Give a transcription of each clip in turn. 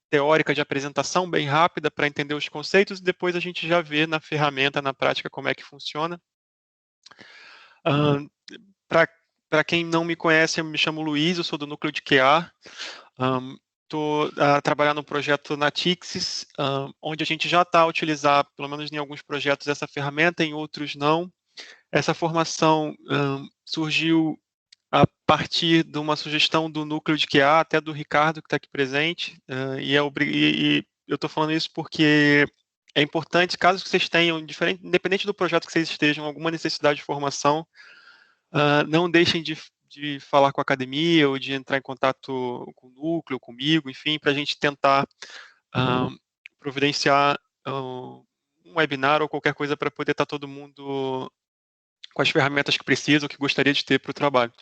teórica de apresentação bem rápida para entender os conceitos, e depois a gente já vê na ferramenta, na prática, como é que funciona. Para quem não me conhece, eu me chamo Luiz, eu sou do núcleo de QA. Estou trabalhando no projeto Natixis, onde a gente já está a utilizar, pelo menos em alguns projetos, essa ferramenta, em outros não. Essa formação surgiu a partir de uma sugestão do núcleo de QA, até do Ricardo, que está aqui presente, e eu estou falando isso porque é importante, caso vocês tenham, independente do projeto que vocês estejam, alguma necessidade de formação, não deixem de falar com a academia ou de entrar em contato com o núcleo, comigo, enfim, para a gente tentar providenciar um webinar ou qualquer coisa para poder estar todo mundo com as ferramentas que precisa ou que gostaria de ter para o trabalho.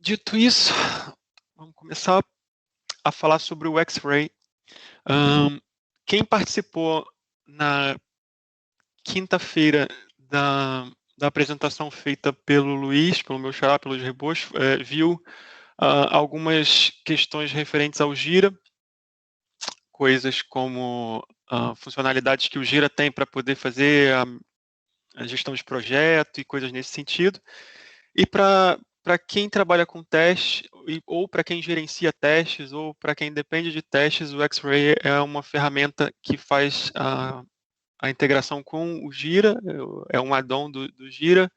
Dito isso, vamos começar a falar sobre o X-Ray. Quem participou na quinta-feira da apresentação feita pelo Luiz, pelo meu xará, pelo Rebos, viu algumas questões referentes ao Gira, coisas como funcionalidades que o Gira tem para poder fazer a gestão de projeto e coisas nesse sentido. E para quem trabalha com teste, ou para quem gerencia testes, ou para quem depende de testes, o X-Ray é uma ferramenta que faz a integração com o Gira, é um add-on do Gira,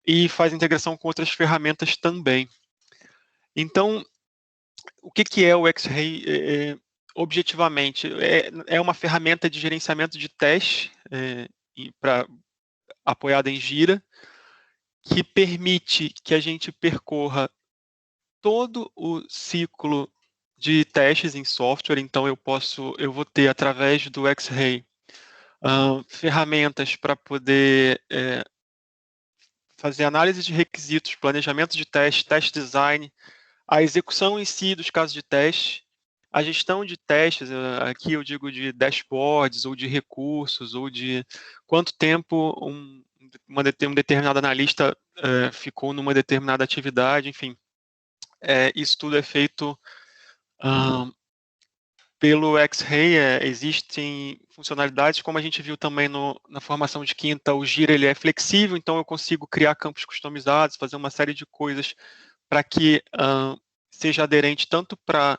e faz integração com outras ferramentas também. Então, o que é o X-Ray? Objetivamente, é uma ferramenta de gerenciamento de teste apoiada em Gira, que permite que a gente percorra todo o ciclo de testes em software. Então, eu vou ter, através do X-Ray, ferramentas para poder fazer análise de requisitos, planejamento de teste, test design, a execução em si dos casos de teste, a gestão de testes, aqui eu digo de dashboards, ou de recursos, ou de quanto tempo uma determinada analista ficou numa determinada atividade, enfim. Isso tudo é feito pelo X-Ray. Existem funcionalidades, como a gente viu também na formação de quinta, o Gira ele é flexível, então eu consigo criar campos customizados, fazer uma série de coisas para que seja aderente tanto para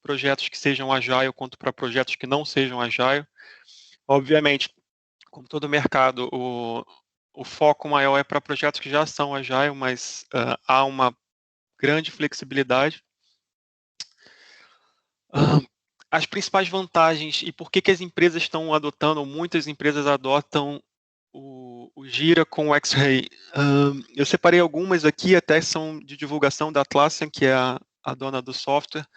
projetos que sejam Agile quanto para projetos que não sejam Agile. Obviamente, como todo mercado, o foco maior é para projetos que já são Agile, mas há uma grande flexibilidade. As principais vantagens e por que as empresas estão adotando, ou muitas empresas adotam o Gira com o X-Ray. Eu separei algumas aqui, até são de divulgação da Atlassian, que é a dona do software.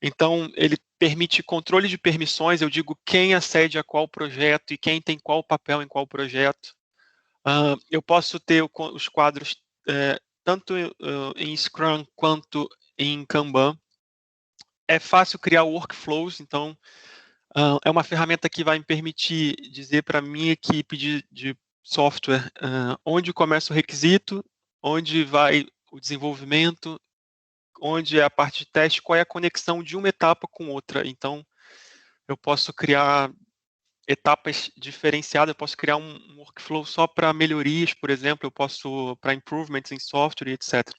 Então, ele permite controle de permissões, eu digo quem acede a qual projeto e quem tem qual papel em qual projeto. Eu posso ter os quadros tanto em Scrum quanto em Kanban. É fácil criar workflows, então é uma ferramenta que vai me permitir dizer para a minha equipe de software onde começa o requisito, onde vai o desenvolvimento, onde é a parte de teste, qual é a conexão de uma etapa com outra. Então, eu posso criar etapas diferenciadas, eu posso criar um workflow só para melhorias, por exemplo, eu posso para improvements em software, etc.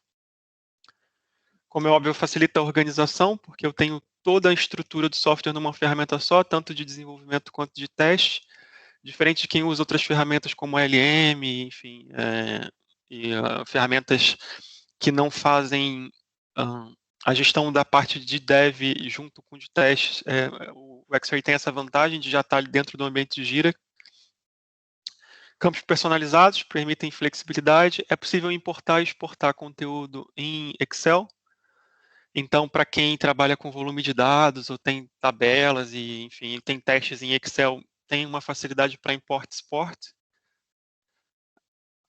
Como é óbvio, facilita a organização, porque eu tenho toda a estrutura do software numa ferramenta só, tanto de desenvolvimento quanto de teste, diferente de quem usa outras ferramentas como a LM, enfim, ferramentas que não fazem a gestão da parte de dev junto com de testes. O X-Ray tem essa vantagem de já estar dentro do ambiente de Gira. Campos personalizados permitem flexibilidade. É possível importar e exportar conteúdo em Excel. Então, para quem trabalha com volume de dados ou tem tabelas e, enfim, tem testes em Excel, tem uma facilidade para import e export.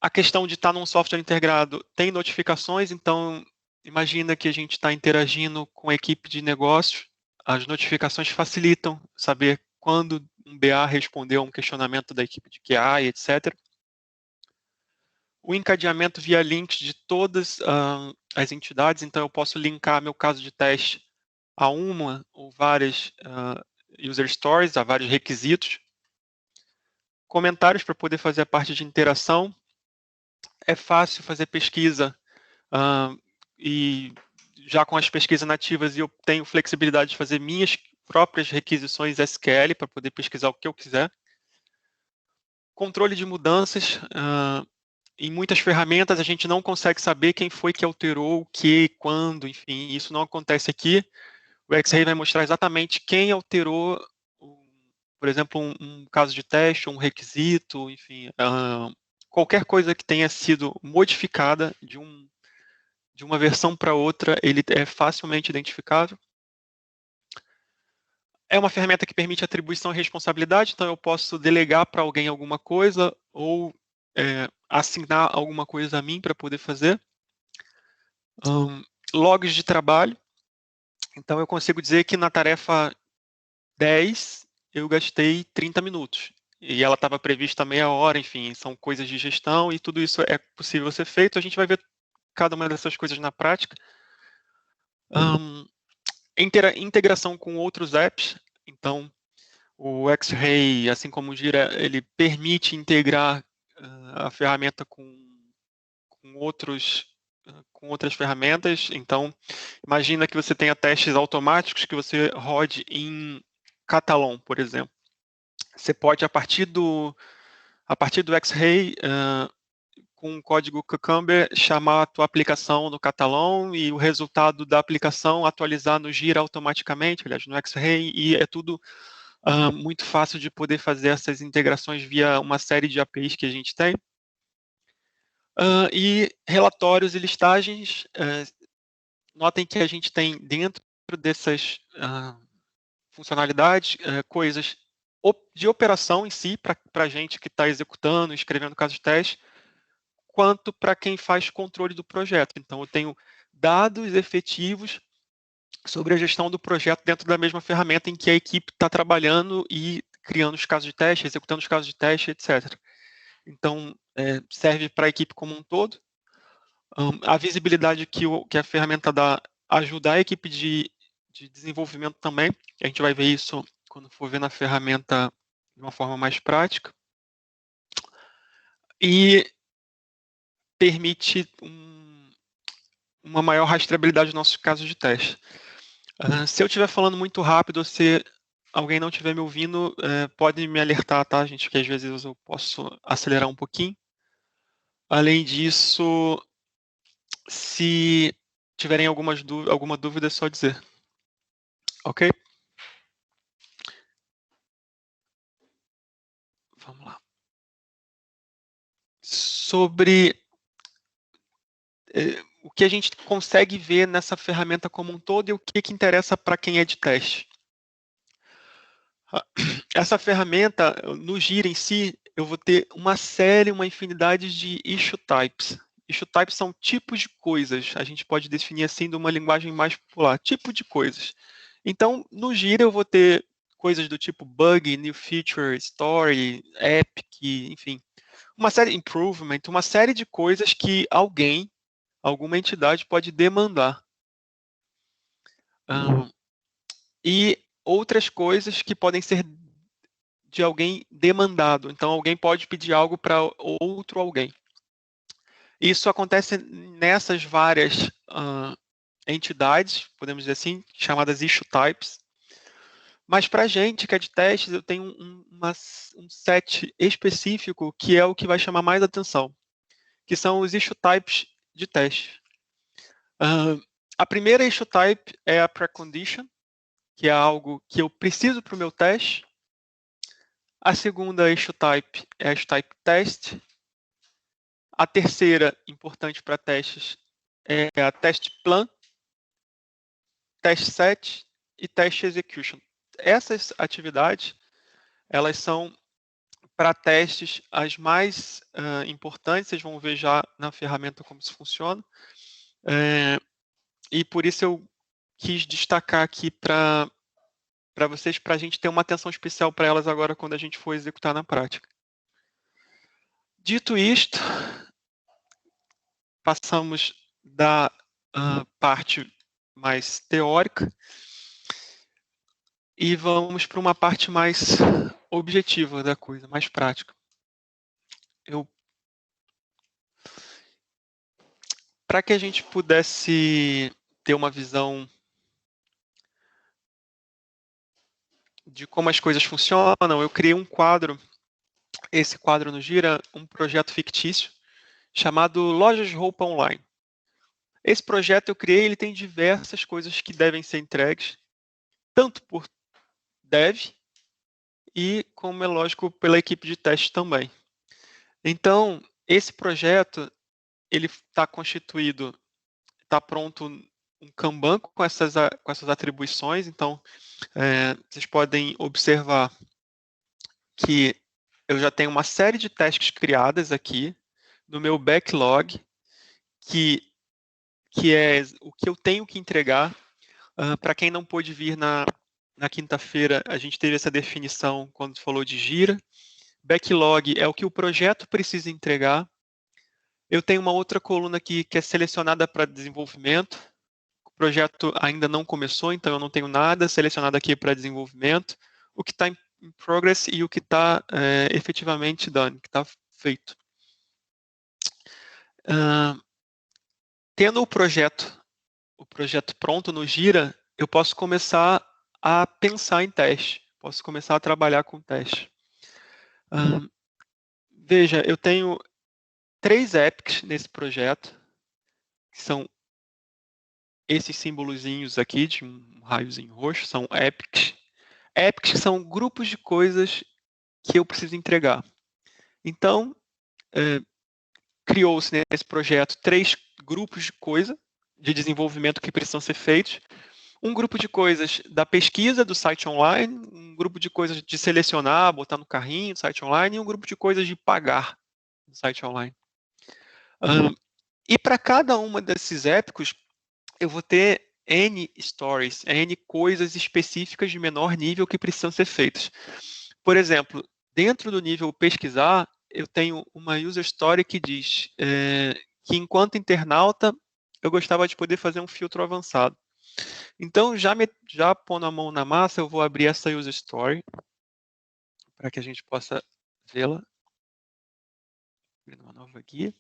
A questão de estar num software integrado tem notificações, então imagina que a gente está interagindo com a equipe de negócios, as notificações facilitam saber quando um BA respondeu a um questionamento da equipe de QA, etc. o encadeamento via links de todas as entidades, então eu posso linkar meu caso de teste a uma ou várias user stories, a vários requisitos. Comentários para poder fazer a parte de interação. É fácil fazer pesquisa e já com as pesquisas nativas eu tenho flexibilidade de fazer minhas próprias requisições SQL para poder pesquisar o que eu quiser. Controle de mudanças. Em muitas ferramentas a gente não consegue saber quem foi que alterou o que, quando, enfim, isso não acontece aqui. O X-Ray vai mostrar exatamente quem alterou, por exemplo, um caso de teste, um requisito, enfim, qualquer coisa que tenha sido modificada de uma versão para outra, ele é facilmente identificável. É uma ferramenta que permite atribuição e responsabilidade, então eu posso delegar para alguém alguma coisa ou assignar alguma coisa a mim para poder fazer. Logs de trabalho. Então eu consigo dizer que na tarefa 10 eu gastei 30 minutos. E ela estava prevista meia hora, enfim, são coisas de gestão e tudo isso é possível ser feito. A gente vai ver cada uma dessas coisas na prática. Integração com outros apps. Então, o X-Ray, assim como o Gira, ele permite integrar a ferramenta com outras ferramentas. Então, imagina que você tenha testes automáticos que você rode em Catalan, por exemplo. Você pode, a partir do X-Ray, com o código Cucumber, chamar a tua aplicação no Catalan e o resultado da aplicação atualizar no Gira automaticamente, aliás, no X-Ray, e é tudo muito fácil de poder fazer essas integrações via uma série de APIs que a gente tem. E relatórios e listagens. Notem que a gente tem dentro dessas funcionalidades coisas de operação em si, para a gente que está executando, escrevendo caso de teste, quanto para quem faz controle do projeto. Então, eu tenho dados efetivos sobre a gestão do projeto dentro da mesma ferramenta em que a equipe está trabalhando e criando os casos de teste, executando os casos de teste, etc. Então, serve para a equipe como um todo. A visibilidade que a ferramenta dá ajuda a equipe de desenvolvimento também. A gente vai ver isso quando for ver na ferramenta de uma forma mais prática. E permite uma maior rastreabilidade dos nossos casos de teste. Se eu estiver falando muito rápido, ou se alguém não estiver me ouvindo, pode me alertar, tá, gente? Que às vezes eu posso acelerar um pouquinho. Além disso, se tiverem alguma dúvida, é só dizer. Ok? Vamos lá. Sobre o que a gente consegue ver nessa ferramenta como um todo e o que interessa para quem é de teste. Essa ferramenta, no Gira em si, eu vou ter uma infinidade de issue types. Issue types são tipos de coisas. A gente pode definir assim de uma linguagem mais popular. Tipo de coisas. Então, no Gira eu vou ter coisas do tipo bug, new feature, story, epic, enfim. Uma série improvement, uma série de coisas que alguma entidade pode demandar. E outras coisas que podem ser de alguém demandado. Então, alguém pode pedir algo para outro alguém. Isso acontece nessas várias entidades, podemos dizer assim, chamadas issue types. Mas para a gente que é de testes, eu tenho um set específico que é o que vai chamar mais atenção, que são os issue types de teste. A primeira issue type é a precondition, que é algo que eu preciso para o meu teste. A segunda issue type é a issue type test. A terceira, importante para testes, é a test plan, test set e test execution. Essas atividades, elas são para testes as mais importantes. Vocês vão ver já na ferramenta como isso funciona. E por isso eu quis destacar aqui para vocês, para a gente ter uma atenção especial para elas agora quando a gente for executar na prática. Dito isto, passamos da parte mais teórica e vamos para uma parte mais objetiva da coisa, mais prática. Para que a gente pudesse ter uma visão de como as coisas funcionam, eu criei um quadro, esse quadro no Gira, um projeto fictício, chamado Lojas de Roupa Online. Esse projeto eu criei, ele tem diversas coisas que devem ser entregues, tanto por dev e, como é lógico, pela equipe de teste também. Então, esse projeto, ele está constituído, está pronto um Kanban com essas atribuições, então vocês podem observar que eu já tenho uma série de tasks criadas aqui no meu backlog, que é o que eu tenho que entregar. Para quem não pôde vir na quinta-feira, a gente teve essa definição quando falou de Gira. Backlog é o que o projeto precisa entregar. Eu tenho uma outra coluna aqui que é selecionada para desenvolvimento. O projeto ainda não começou, então eu não tenho nada selecionado aqui para desenvolvimento. O que está em progress e o que está efetivamente done, que está feito. Tendo o projeto pronto no Gira, eu posso começar a pensar em teste, posso começar a trabalhar com teste. Veja, eu tenho 3 epics nesse projeto, que são esses símbolozinhos aqui, de um raiozinho roxo, são epics. Epics são grupos de coisas que eu preciso entregar. Então, criou-se nesse projeto 3 grupos de coisa de desenvolvimento que precisam ser feitos. Um grupo de coisas da pesquisa do site online, um grupo de coisas de selecionar, botar no carrinho do site online, e um grupo de coisas de pagar no site online. E para cada uma desses épicos, eu vou ter N stories, N coisas específicas de menor nível que precisam ser feitas. Por exemplo, dentro do nível pesquisar, eu tenho uma user story que diz que enquanto internauta, eu gostava de poder fazer um filtro avançado. Então, já pondo a mão na massa, eu vou abrir essa user story para que a gente possa vê-la. Abrindo uma nova aqui.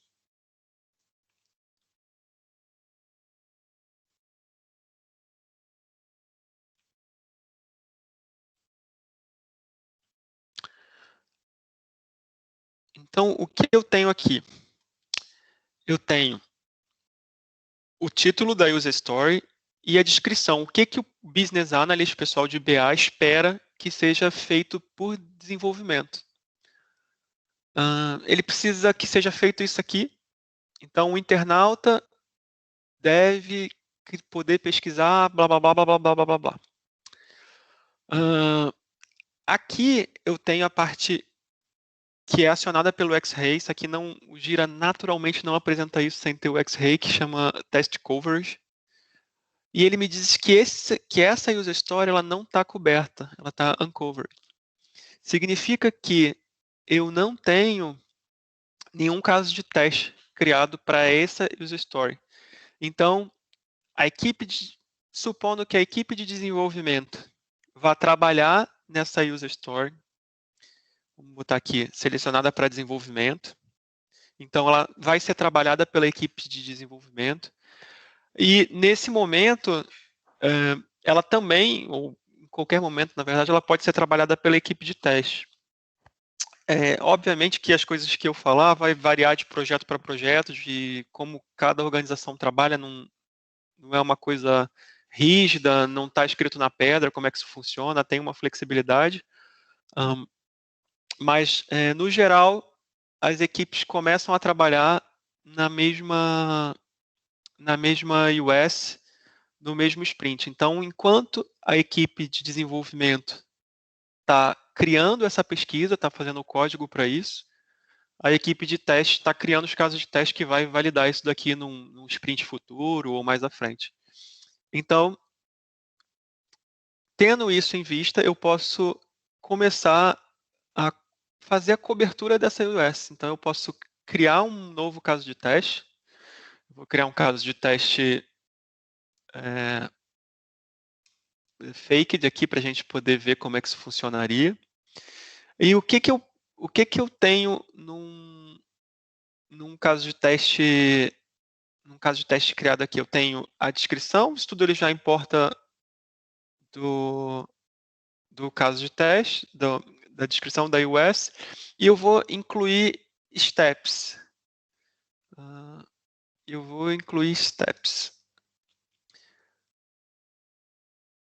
Então, o que eu tenho aqui? Eu tenho o título da user story e a descrição. O que o business analyst, pessoal de BA, espera que seja feito por desenvolvimento. Ele precisa que seja feito isso aqui. Então, o internauta deve poder pesquisar blá, blá, blá, blá, blá, blá, blá, blá. Aqui eu tenho a parte que é acionada pelo X-Ray. Isso aqui não, o Gira naturalmente não apresenta isso sem ter o X-Ray, que chama Test Coverage. E ele me diz que essa user story ela não está coberta, ela está uncovered. Significa que eu não tenho nenhum caso de teste criado para essa user story. Então, supondo que a equipe de desenvolvimento vá trabalhar nessa user story, vamos botar aqui, selecionada para desenvolvimento. Então, ela vai ser trabalhada pela equipe de desenvolvimento. E, nesse momento, ela também, ou em qualquer momento, na verdade, ela pode ser trabalhada pela equipe de teste. Obviamente que as coisas que eu falar vai variar de projeto para projeto, de como cada organização trabalha, não é uma coisa rígida, não está escrito na pedra como é que isso funciona, tem uma flexibilidade. Mas, no geral, as equipes começam a trabalhar na mesma US, no mesmo sprint. Então, enquanto a equipe de desenvolvimento está criando essa pesquisa, está fazendo o código para isso, a equipe de teste está criando os casos de teste que vai validar isso daqui num sprint futuro ou mais à frente. Então, tendo isso em vista, eu posso começar a fazer a cobertura dessa US. Então, eu posso criar um novo caso de teste, Vou criar um caso de teste faked aqui para a gente poder ver como é que isso funcionaria. E o que eu tenho num caso de teste criado aqui? Eu tenho a descrição, isso tudo ele já importa do caso de teste, da descrição da iOS, e eu vou incluir steps.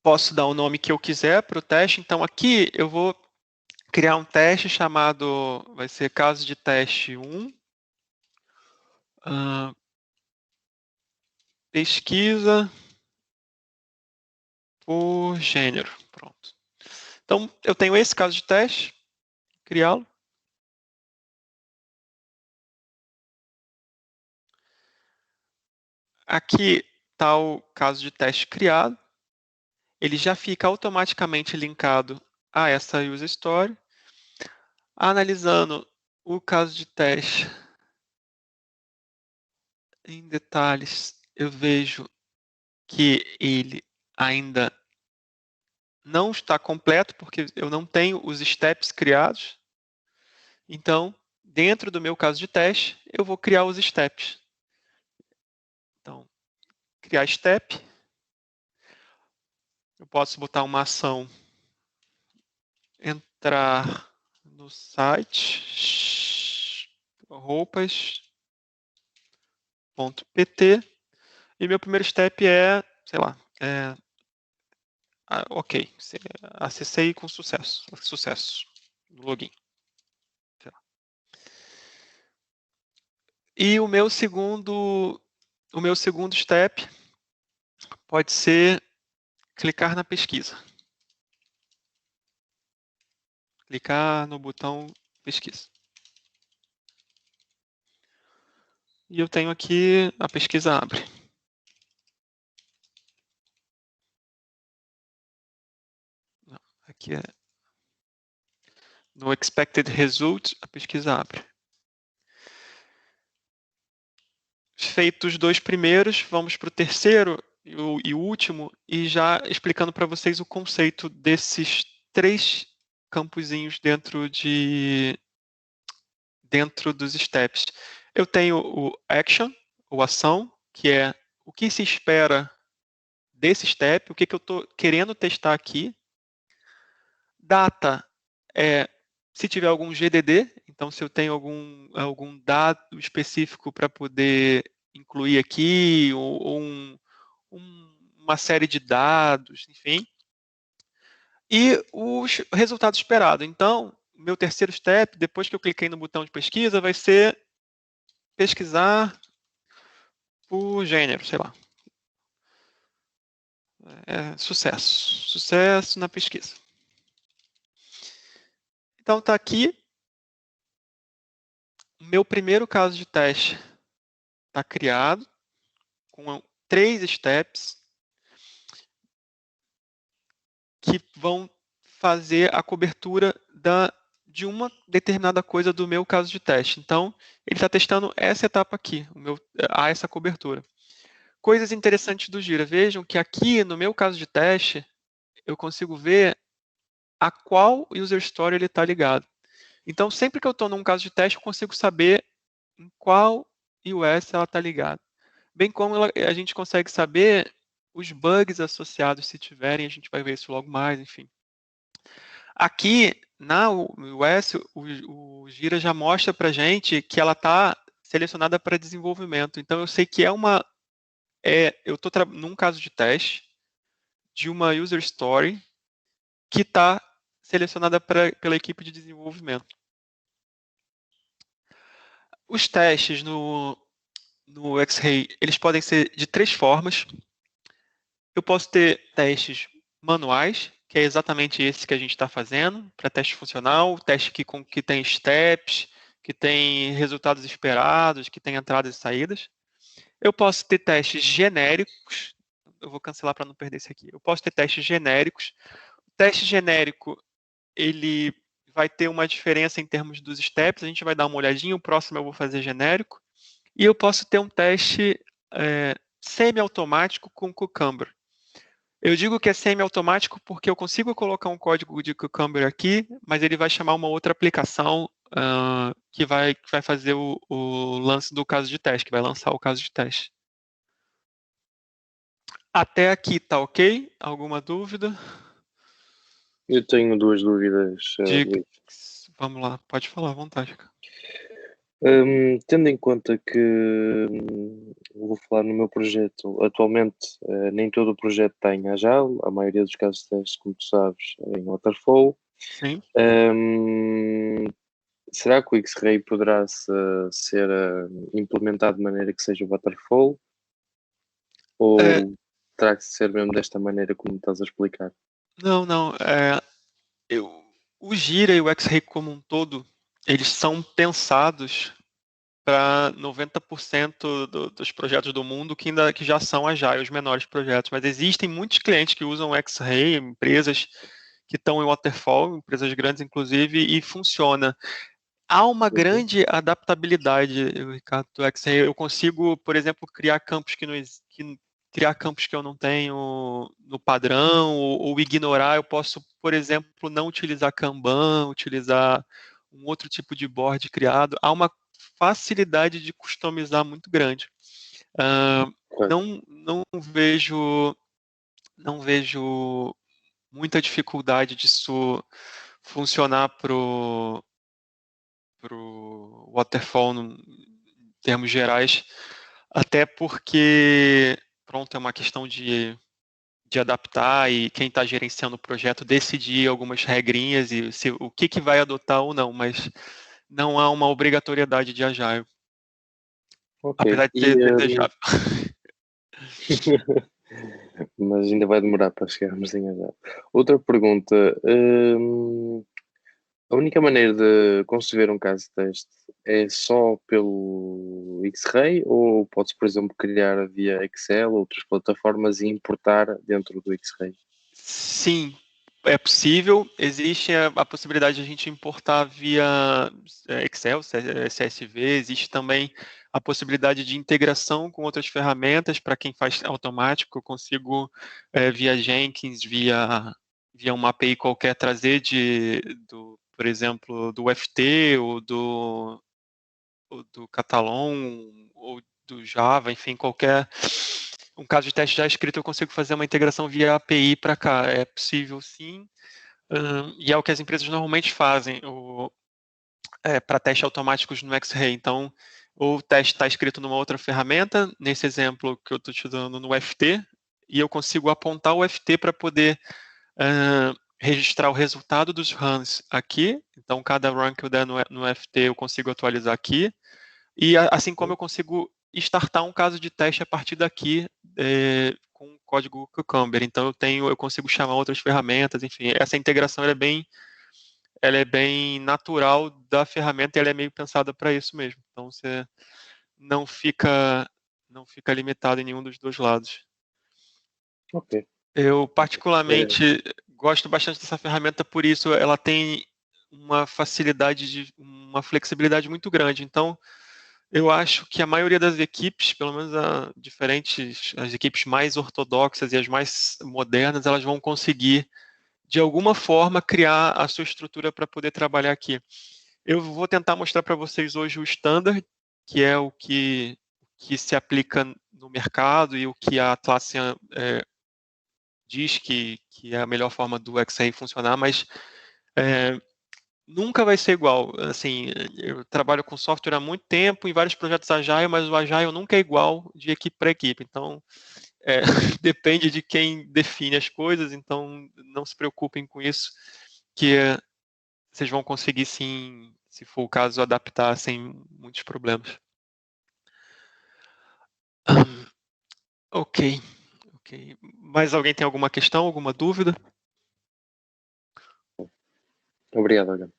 Posso dar o nome que eu quiser para o teste, então aqui eu vou criar um teste chamado, vai ser caso de teste 1, pesquisa por gênero. Pronto. Então, eu tenho esse caso de teste, criá-lo. Aqui está o caso de teste criado. Ele já fica automaticamente linkado a essa user story. Analisando o caso de teste em detalhes, eu vejo que ele ainda não está completo, porque eu não tenho os steps criados. Então, dentro do meu caso de teste, eu vou criar os steps. Então, criar step. Eu posso botar uma ação, entrar no site, roupas.pt, e meu primeiro step é, sei lá, ok, acessei com sucesso no login. E o meu segundo step pode ser clicar na pesquisa. Clicar no botão pesquisa. E eu tenho aqui, a pesquisa abre. Não, aqui é no expected result, a pesquisa abre. Feitos os dois primeiros, vamos para o terceiro e o último, e já explicando para vocês o conceito desses 3 campozinhos dentro dos steps. Eu tenho o action, ou ação, que é o que se espera desse step, o que eu estou querendo testar aqui. Data é se tiver algum GDD, então se eu tenho algum dado específico para poder incluir aqui, ou uma série de dados, enfim. E o resultado esperado. Então, meu terceiro step, depois que eu cliquei no botão de pesquisa, vai ser pesquisar por gênero, sei lá. Sucesso na pesquisa. Então, está aqui. O meu primeiro caso de teste está criado, com 3 steps que vão fazer a cobertura de uma determinada coisa do meu caso de teste. Então, ele está testando essa etapa aqui, essa cobertura. Coisas interessantes do Gira. Vejam que aqui, no meu caso de teste, eu consigo ver a qual user story ele está ligado. Então, sempre que eu estou num caso de teste, eu consigo saber em qual iOS ela está ligada. Bem como a gente consegue saber os bugs associados, se tiverem, a gente vai ver isso logo mais, enfim. Aqui, na iOS, o Gira já mostra para a gente que ela está selecionada para desenvolvimento. Então, eu sei que eu estou num caso de teste de uma user story que está selecionada pela equipe de desenvolvimento. Os testes no X-Ray, eles podem ser de 3 formas. Eu posso ter testes manuais, que é exatamente esse que a gente está fazendo, para teste funcional, teste que tem steps, que tem resultados esperados, que tem entradas e saídas. Eu posso ter testes genéricos, eu vou cancelar para não perder esse aqui. Eu posso ter testes genéricos. O teste genérico, ele vai ter uma diferença em termos dos steps, a gente vai dar uma olhadinha, o próximo eu vou fazer genérico. E eu posso ter um teste semi-automático com Cucumber. Eu digo que é semi-automático porque eu consigo colocar um código de Cucumber aqui, mas ele vai chamar uma outra aplicação que vai fazer o lance do caso de teste, que vai lançar o caso de teste. Até aqui tá ok? Alguma dúvida? Eu tenho duas dúvidas, Diga. Luís. Vamos lá, pode falar à vontade. Tendo em conta que vou falar no meu projeto, atualmente nem todo o projeto está em Agile, a maioria dos casos de teste, como tu sabes, é em Waterfall. Sim. Hum, Será que o X-Ray poderá ser implementado de maneira que seja Waterfall? É, Ou terá que ser mesmo desta maneira como estás a explicar? não. O Gira e o X-Ray como um todo, eles são pensados para 90% dos projetos do mundo que já são Agile, os menores projetos. Mas existem muitos clientes que usam X-Ray, empresas que estão em Waterfall, empresas grandes inclusive, e funciona. Há uma Uhum. grande adaptabilidade, Ricardo, do X-Ray. Eu consigo, por exemplo, criar campos criar campos que eu não tenho no padrão, ou ignorar. Eu posso, por exemplo, não utilizar Kanban, utilizar um outro tipo de board criado. Há uma facilidade de customizar muito grande. Correto. Não vejo muita dificuldade disso funcionar pro waterfall em termos gerais, até porque, pronto, é uma questão de adaptar e quem está gerenciando o projeto decidir algumas regrinhas e o que vai adotar ou não, mas não há uma obrigatoriedade de Agile, Ok. apesar de ser desejável. Mas ainda vai demorar para chegarmos em Agile. Outra pergunta. A única maneira de conceber um caso de teste é só pelo X-Ray ou pode-se, por exemplo, criar via Excel ou outras plataformas e importar dentro do X-Ray? Sim, é possível. Existe a possibilidade de a gente importar via Excel, CSV. Existe também a possibilidade de integração com outras ferramentas para quem faz automático. Eu consigo, via Jenkins, via uma API qualquer, trazer por exemplo, do FT ou do Catalon ou do Java, enfim, um caso de teste já escrito, eu consigo fazer uma integração via API para cá. É possível, sim, e é o que as empresas normalmente fazem para testes automáticos no X-Ray. Então, o teste está escrito numa outra ferramenta, nesse exemplo que eu estou te dando no FT, e eu consigo apontar o FT para poder registrar o resultado dos runs aqui. Então, cada run que eu der no FT, eu consigo atualizar aqui. E assim como eu consigo startar um caso de teste a partir daqui com o código Cucumber. Então eu consigo chamar outras ferramentas, enfim, essa integração ela é bem natural da ferramenta e ela é meio pensada para isso mesmo. Então você não fica não fica limitado em nenhum dos dois lados. Ok. Eu É, particularmente gosto bastante dessa ferramenta por isso, ela tem uma flexibilidade muito grande. Então eu acho que a maioria das equipes, pelo menos as equipes mais ortodoxas e as mais modernas, elas vão conseguir, de alguma forma, criar a sua estrutura para poder trabalhar aqui. Eu vou tentar mostrar para vocês hoje o standard, que é o que se aplica no mercado e o que a Atlassian diz que é a melhor forma do XR funcionar, mas é, nunca vai ser igual. Assim, eu trabalho com software há muito tempo, em vários projetos Agile, mas o Agile nunca é igual de equipe para equipe. Então, depende de quem define as coisas, então não se preocupem com isso, que vocês vão conseguir sim, se for o caso, adaptar sem muitos problemas. Ok, ok. Mais alguém tem alguma questão, alguma dúvida? obrigado, Olga.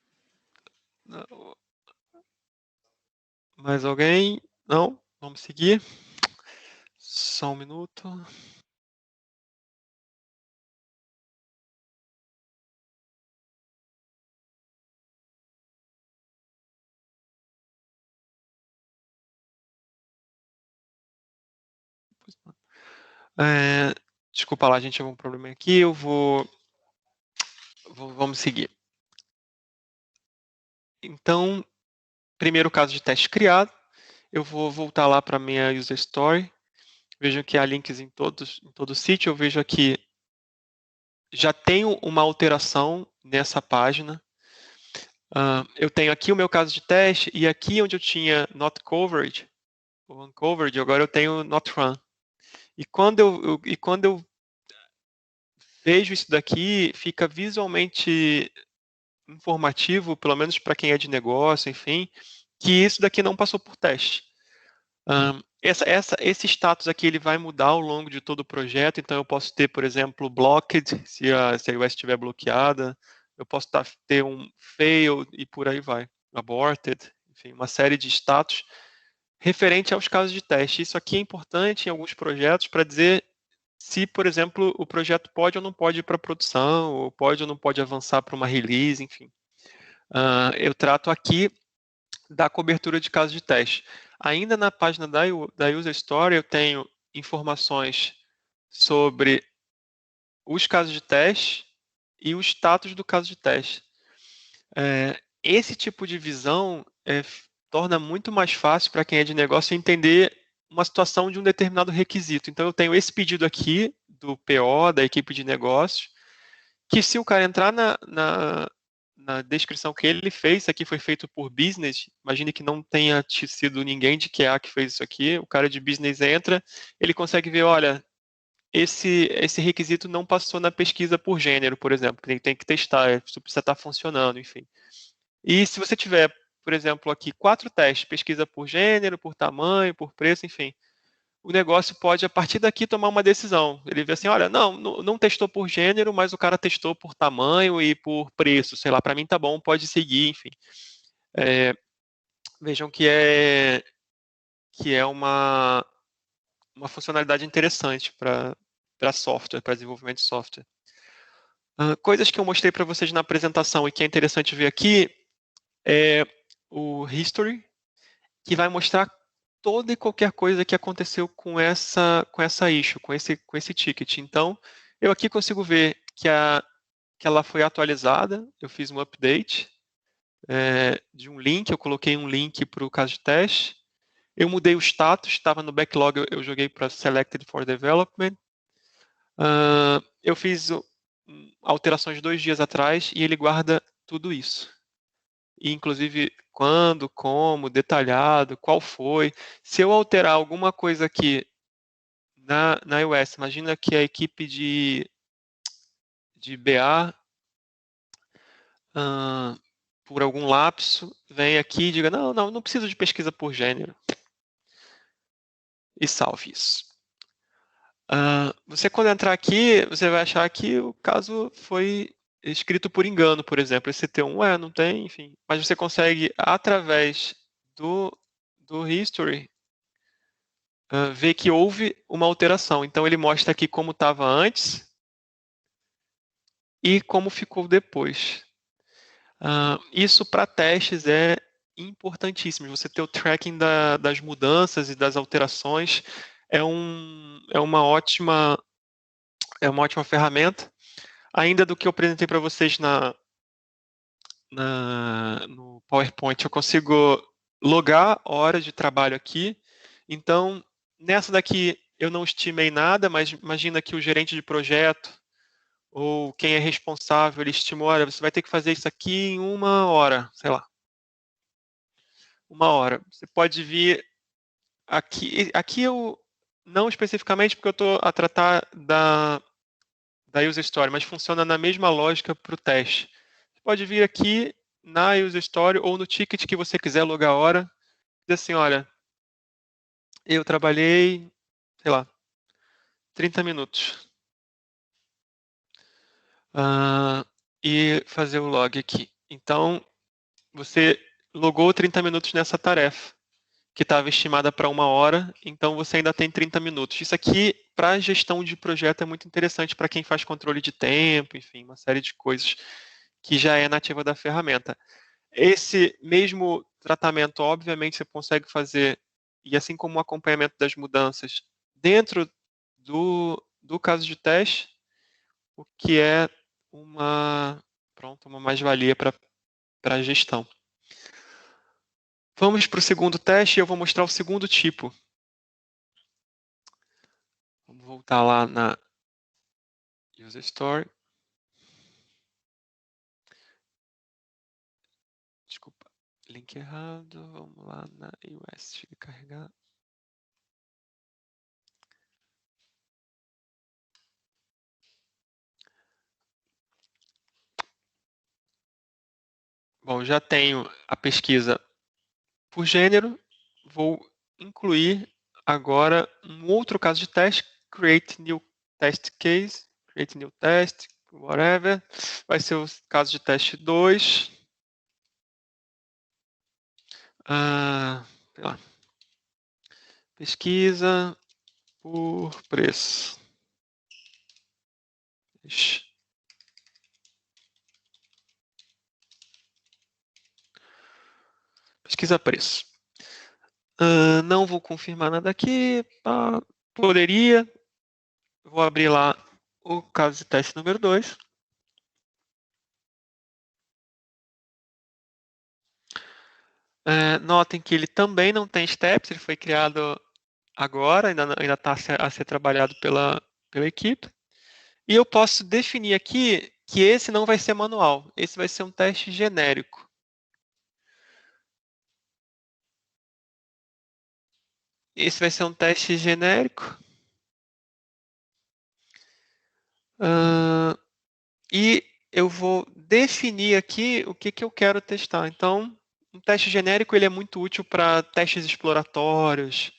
Mais alguém? Não? Vamos seguir. Só um minuto. Desculpa lá, a gente teve um problema aqui, vamos seguir. Então, primeiro caso de teste criado, eu vou voltar lá para a minha user story, vejam que há links em todo o sítio, eu vejo aqui, já tenho uma alteração nessa página, eu tenho aqui o meu caso de teste, e aqui onde eu tinha not covered, ou uncovered, agora eu tenho not run. E quando eu vejo isso daqui, fica visualmente informativo, pelo menos para quem é de negócio, enfim, que isso daqui não passou por teste. Esse status aqui ele vai mudar ao longo de todo o projeto, então eu posso ter, por exemplo, blocked, se a iOS estiver bloqueada, eu posso ter um failed e por aí vai, aborted, enfim, uma série de status referente aos casos de teste. Isso aqui é importante em alguns projetos para dizer se, por exemplo, o projeto pode ou não pode ir para produção, ou pode ou não pode avançar para uma release, enfim. Eu trato aqui da cobertura de casos de teste. Ainda na página da User Story, eu tenho informações sobre os casos de teste e o status do caso de teste. Esse tipo de visão torna muito mais fácil para quem é de negócio entender uma situação de um determinado requisito. Então, eu tenho esse pedido aqui do PO, da equipe de negócios, que se o cara entrar na descrição que ele fez, isso aqui foi feito por business, imagine que não tenha sido ninguém de QA que fez isso aqui, o cara de business entra, ele consegue ver, olha, esse requisito não passou na pesquisa por gênero, por exemplo, tem que testar, isso precisa estar funcionando, enfim. E se você tiver, por exemplo, aqui 4 testes, pesquisa por gênero, por tamanho, por preço, enfim, o negócio pode, a partir daqui, tomar uma decisão. Ele vê assim, olha, não testou por gênero, mas o cara testou por tamanho e por preço, sei lá, para mim tá bom, pode seguir, enfim. Vejam que é uma funcionalidade interessante para software, para desenvolvimento de software. Coisas que eu mostrei para vocês na apresentação e que é interessante ver aqui é o history, que vai mostrar toda e qualquer coisa que aconteceu com essa issue, com esse ticket. Então, eu aqui consigo ver que ela foi atualizada, eu fiz um update de um link, eu coloquei um link para o caso de teste, eu mudei o status, estava no backlog, eu joguei para Selected for Development, eu fiz alterações 2 dias atrás e ele guarda tudo isso. E, inclusive, quando, como, detalhado, qual foi. Se eu alterar alguma coisa aqui na iOS, imagina que a equipe de BA, por algum lapso, vem aqui e diga, não preciso de pesquisa por gênero. E salve isso. Você, quando entrar aqui, você vai achar que o caso foi escrito por engano, por exemplo. Esse T1 não tem, enfim. Mas você consegue, através do history, ver que houve uma alteração. Então, ele mostra aqui como estava antes e como ficou depois. Isso para testes é importantíssimo. Você ter o tracking das mudanças e das alterações é uma ótima ferramenta. Ainda do que eu apresentei para vocês no PowerPoint, eu consigo logar horas de trabalho aqui. Então, nessa daqui eu não estimei nada, mas imagina que o gerente de projeto ou quem é responsável, ele estimou, olha, você vai ter que fazer isso aqui em 1 hora, sei lá. 1 hora. Você pode vir aqui eu, não especificamente porque eu estou a tratar da user story, mas funciona na mesma lógica para o teste. Você pode vir aqui na user story ou no ticket que você quiser logar a hora, dizer assim, olha, eu trabalhei, sei lá, 30 minutos. E fazer o log aqui. Então, você logou 30 minutos nessa tarefa, que estava estimada para 1 hora, então você ainda tem 30 minutos. Isso aqui, para gestão de projeto, é muito interessante para quem faz controle de tempo, enfim, uma série de coisas que já é nativa da ferramenta. Esse mesmo tratamento, obviamente, você consegue fazer, e assim como o acompanhamento das mudanças, dentro do caso de teste, o que é uma mais-valia para a gestão. Vamos para o segundo teste e eu vou mostrar o segundo tipo. Vamos voltar lá na User Story. Desculpa, link errado. Vamos lá na US carregar. Bom, já tenho a pesquisa por gênero. Vou incluir agora um outro caso de teste. Create new test case. Create new test, whatever. Vai ser o caso de teste 2. Sei lá. Pesquisa por preço. Pesquisa preço. Não vou confirmar nada aqui. Poderia. Vou abrir lá o caso de teste número 2. Notem que ele também não tem steps, ele foi criado agora, ainda está a ser trabalhado pela equipe. E eu posso definir aqui que esse não vai ser manual, esse vai ser um teste genérico. Esse vai ser um teste genérico. E eu vou definir aqui o que eu quero testar. Então, um teste genérico ele é muito útil para testes exploratórios,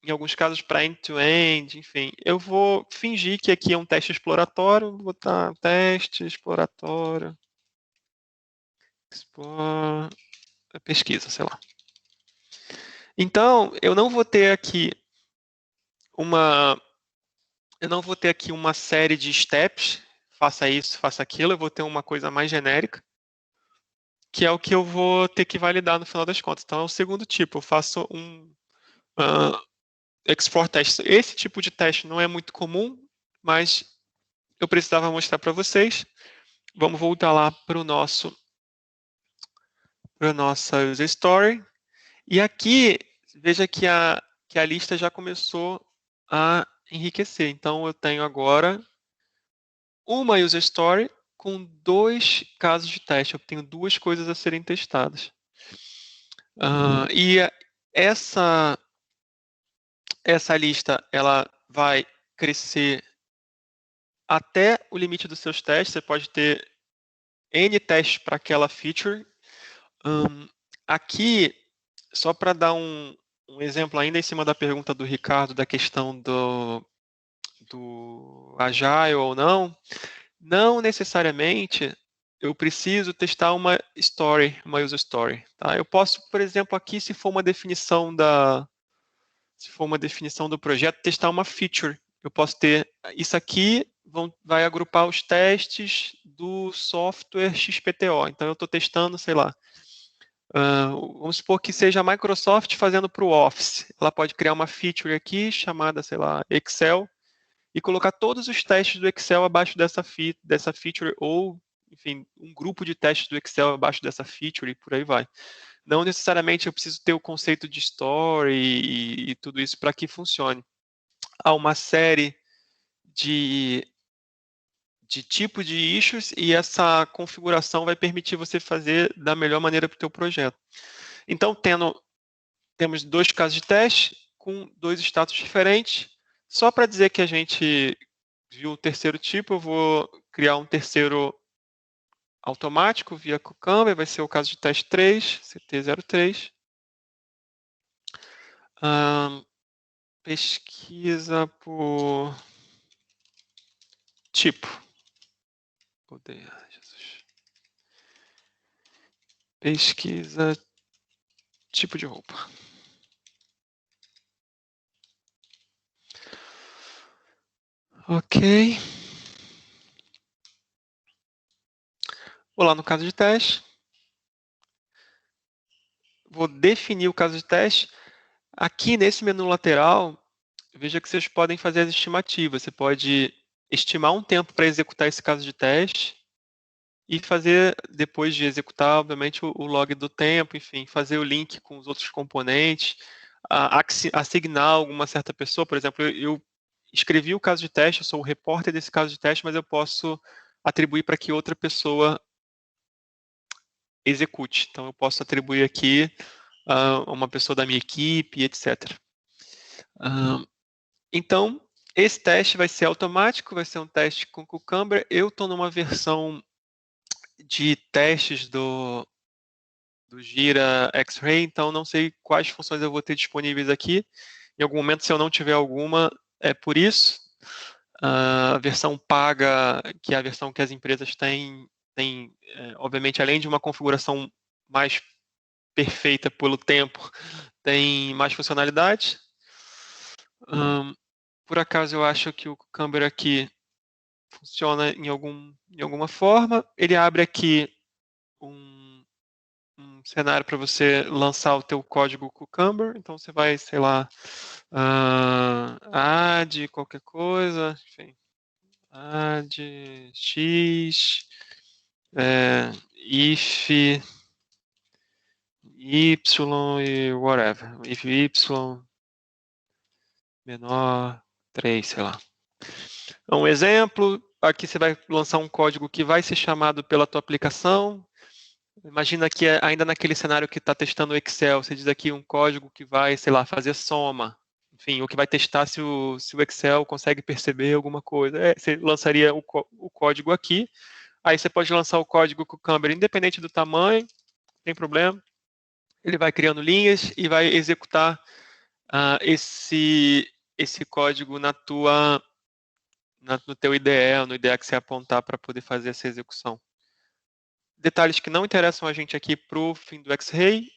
em alguns casos, para end-to-end, enfim. Eu vou fingir que aqui é um teste exploratório, vou botar teste exploratório, pesquisa, sei lá. Então, eu não vou ter aqui uma série de steps, faça isso, faça aquilo, eu vou ter uma coisa mais genérica, que é o que eu vou ter que validar no final das contas. Então, é o segundo tipo, eu faço um export test. Esse tipo de teste não é muito comum, mas eu precisava mostrar para vocês. Vamos voltar lá para nossa user story. E aqui, veja que a lista já começou a enriquecer. Então, eu tenho agora uma user story com 2 casos de teste. Eu tenho 2 coisas a serem testadas. E essa lista ela vai crescer até o limite dos seus testes. Você pode ter N testes para aquela feature. Aqui, só para dar um exemplo ainda em cima da pergunta do Ricardo, da questão do Agile ou não necessariamente eu preciso testar uma user story. Tá? Eu posso, por exemplo, aqui, se for uma definição do projeto, testar uma feature. Eu posso ter isso aqui, vai agrupar os testes do software XPTO. Então, eu estou testando, sei lá, vamos supor que seja a Microsoft fazendo para o Office. Ela pode criar uma feature aqui chamada, sei lá, Excel, e colocar todos os testes do Excel abaixo dessa feature, ou, enfim, um grupo de testes do Excel abaixo dessa feature, e por aí vai. Não necessariamente eu preciso ter o conceito de story e tudo isso para que funcione. Há uma série de tipo de issues e essa configuração vai permitir você fazer da melhor maneira para o teu projeto. Então, temos 2 casos de teste com 2 status diferentes. Só para dizer que a gente viu o terceiro tipo, eu vou criar um terceiro automático via Cucumber, vai ser o caso de teste 3, CT03. Pesquisa por tipo. Pesquisa tipo de roupa. Ok. Vou lá no caso de teste. Vou definir o caso de teste. Aqui nesse menu lateral, veja que vocês podem fazer as estimativas. Você pode estimar um tempo para executar esse caso de teste e fazer, depois de executar, obviamente, o log do tempo, enfim, fazer o link com os outros componentes, assignar alguma certa pessoa. Por exemplo, eu escrevi o caso de teste, eu sou o repórter desse caso de teste, mas eu posso atribuir para que outra pessoa execute. Então, eu posso atribuir aqui uma pessoa da minha equipe, etc. Então, esse teste vai ser automático, vai ser um teste com Cucumber. Eu estou numa versão de testes do Jira X-Ray, então não sei quais funções eu vou ter disponíveis aqui. Em algum momento, se eu não tiver alguma, é por isso. A versão paga, que é a versão que as empresas têm, obviamente, além de uma configuração mais perfeita pelo tempo, tem mais funcionalidades. Por acaso, eu acho que o Cucumber aqui funciona em alguma forma. Ele abre aqui um cenário para você lançar o teu código Cucumber. Então, você vai, sei lá, add qualquer coisa, enfim, add x, if y e whatever, if y menor 3, sei lá. Um exemplo, aqui você vai lançar um código que vai ser chamado pela tua aplicação. Imagina que ainda naquele cenário que está testando o Excel, você diz aqui um código que vai, sei lá, fazer soma. Enfim, ou que vai testar se o Excel consegue perceber alguma coisa. Você lançaria o código aqui. Aí você pode lançar o código Cucumber independente do tamanho, não tem problema. Ele vai criando linhas e vai executar esse código no teu IDE, no IDE que você apontar para poder fazer essa execução. Detalhes que não interessam a gente aqui para o fim do X-Ray,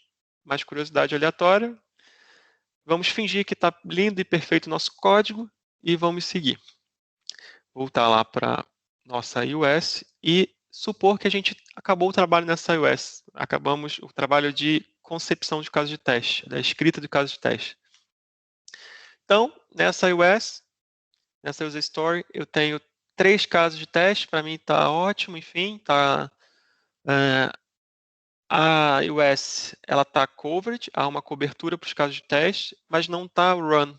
mais curiosidade aleatória. Vamos fingir que está lindo e perfeito o nosso código e vamos seguir. Voltar lá para nossa iOS e supor que a gente acabou o trabalho nessa iOS. Acabamos o trabalho de concepção de caso de teste, da escrita de caso de teste. Então, nessa iOS, nessa User Story, eu tenho 3 casos de teste. Para mim está ótimo, enfim, está... A iOS ela está covered, há uma cobertura para os casos de teste, mas não está run.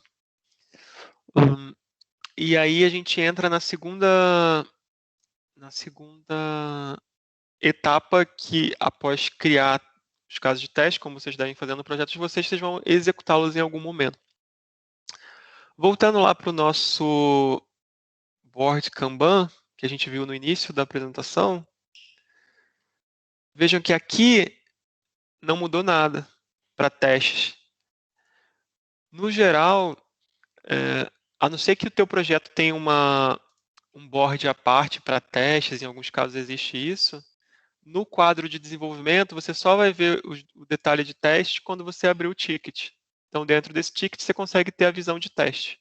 E aí a gente entra na segunda etapa, que após criar os casos de teste, como vocês devem fazer no projeto de vocês vão executá-los em algum momento. Voltando lá para o nosso board Kanban, que a gente viu no início da apresentação, vejam que aqui não mudou nada para testes. No geral, a não ser que o teu projeto tenha um board à parte para testes, em alguns casos existe isso, no quadro de desenvolvimento você só vai ver o detalhe de teste quando você abrir o ticket. Então, dentro desse ticket, você consegue ter a visão de teste.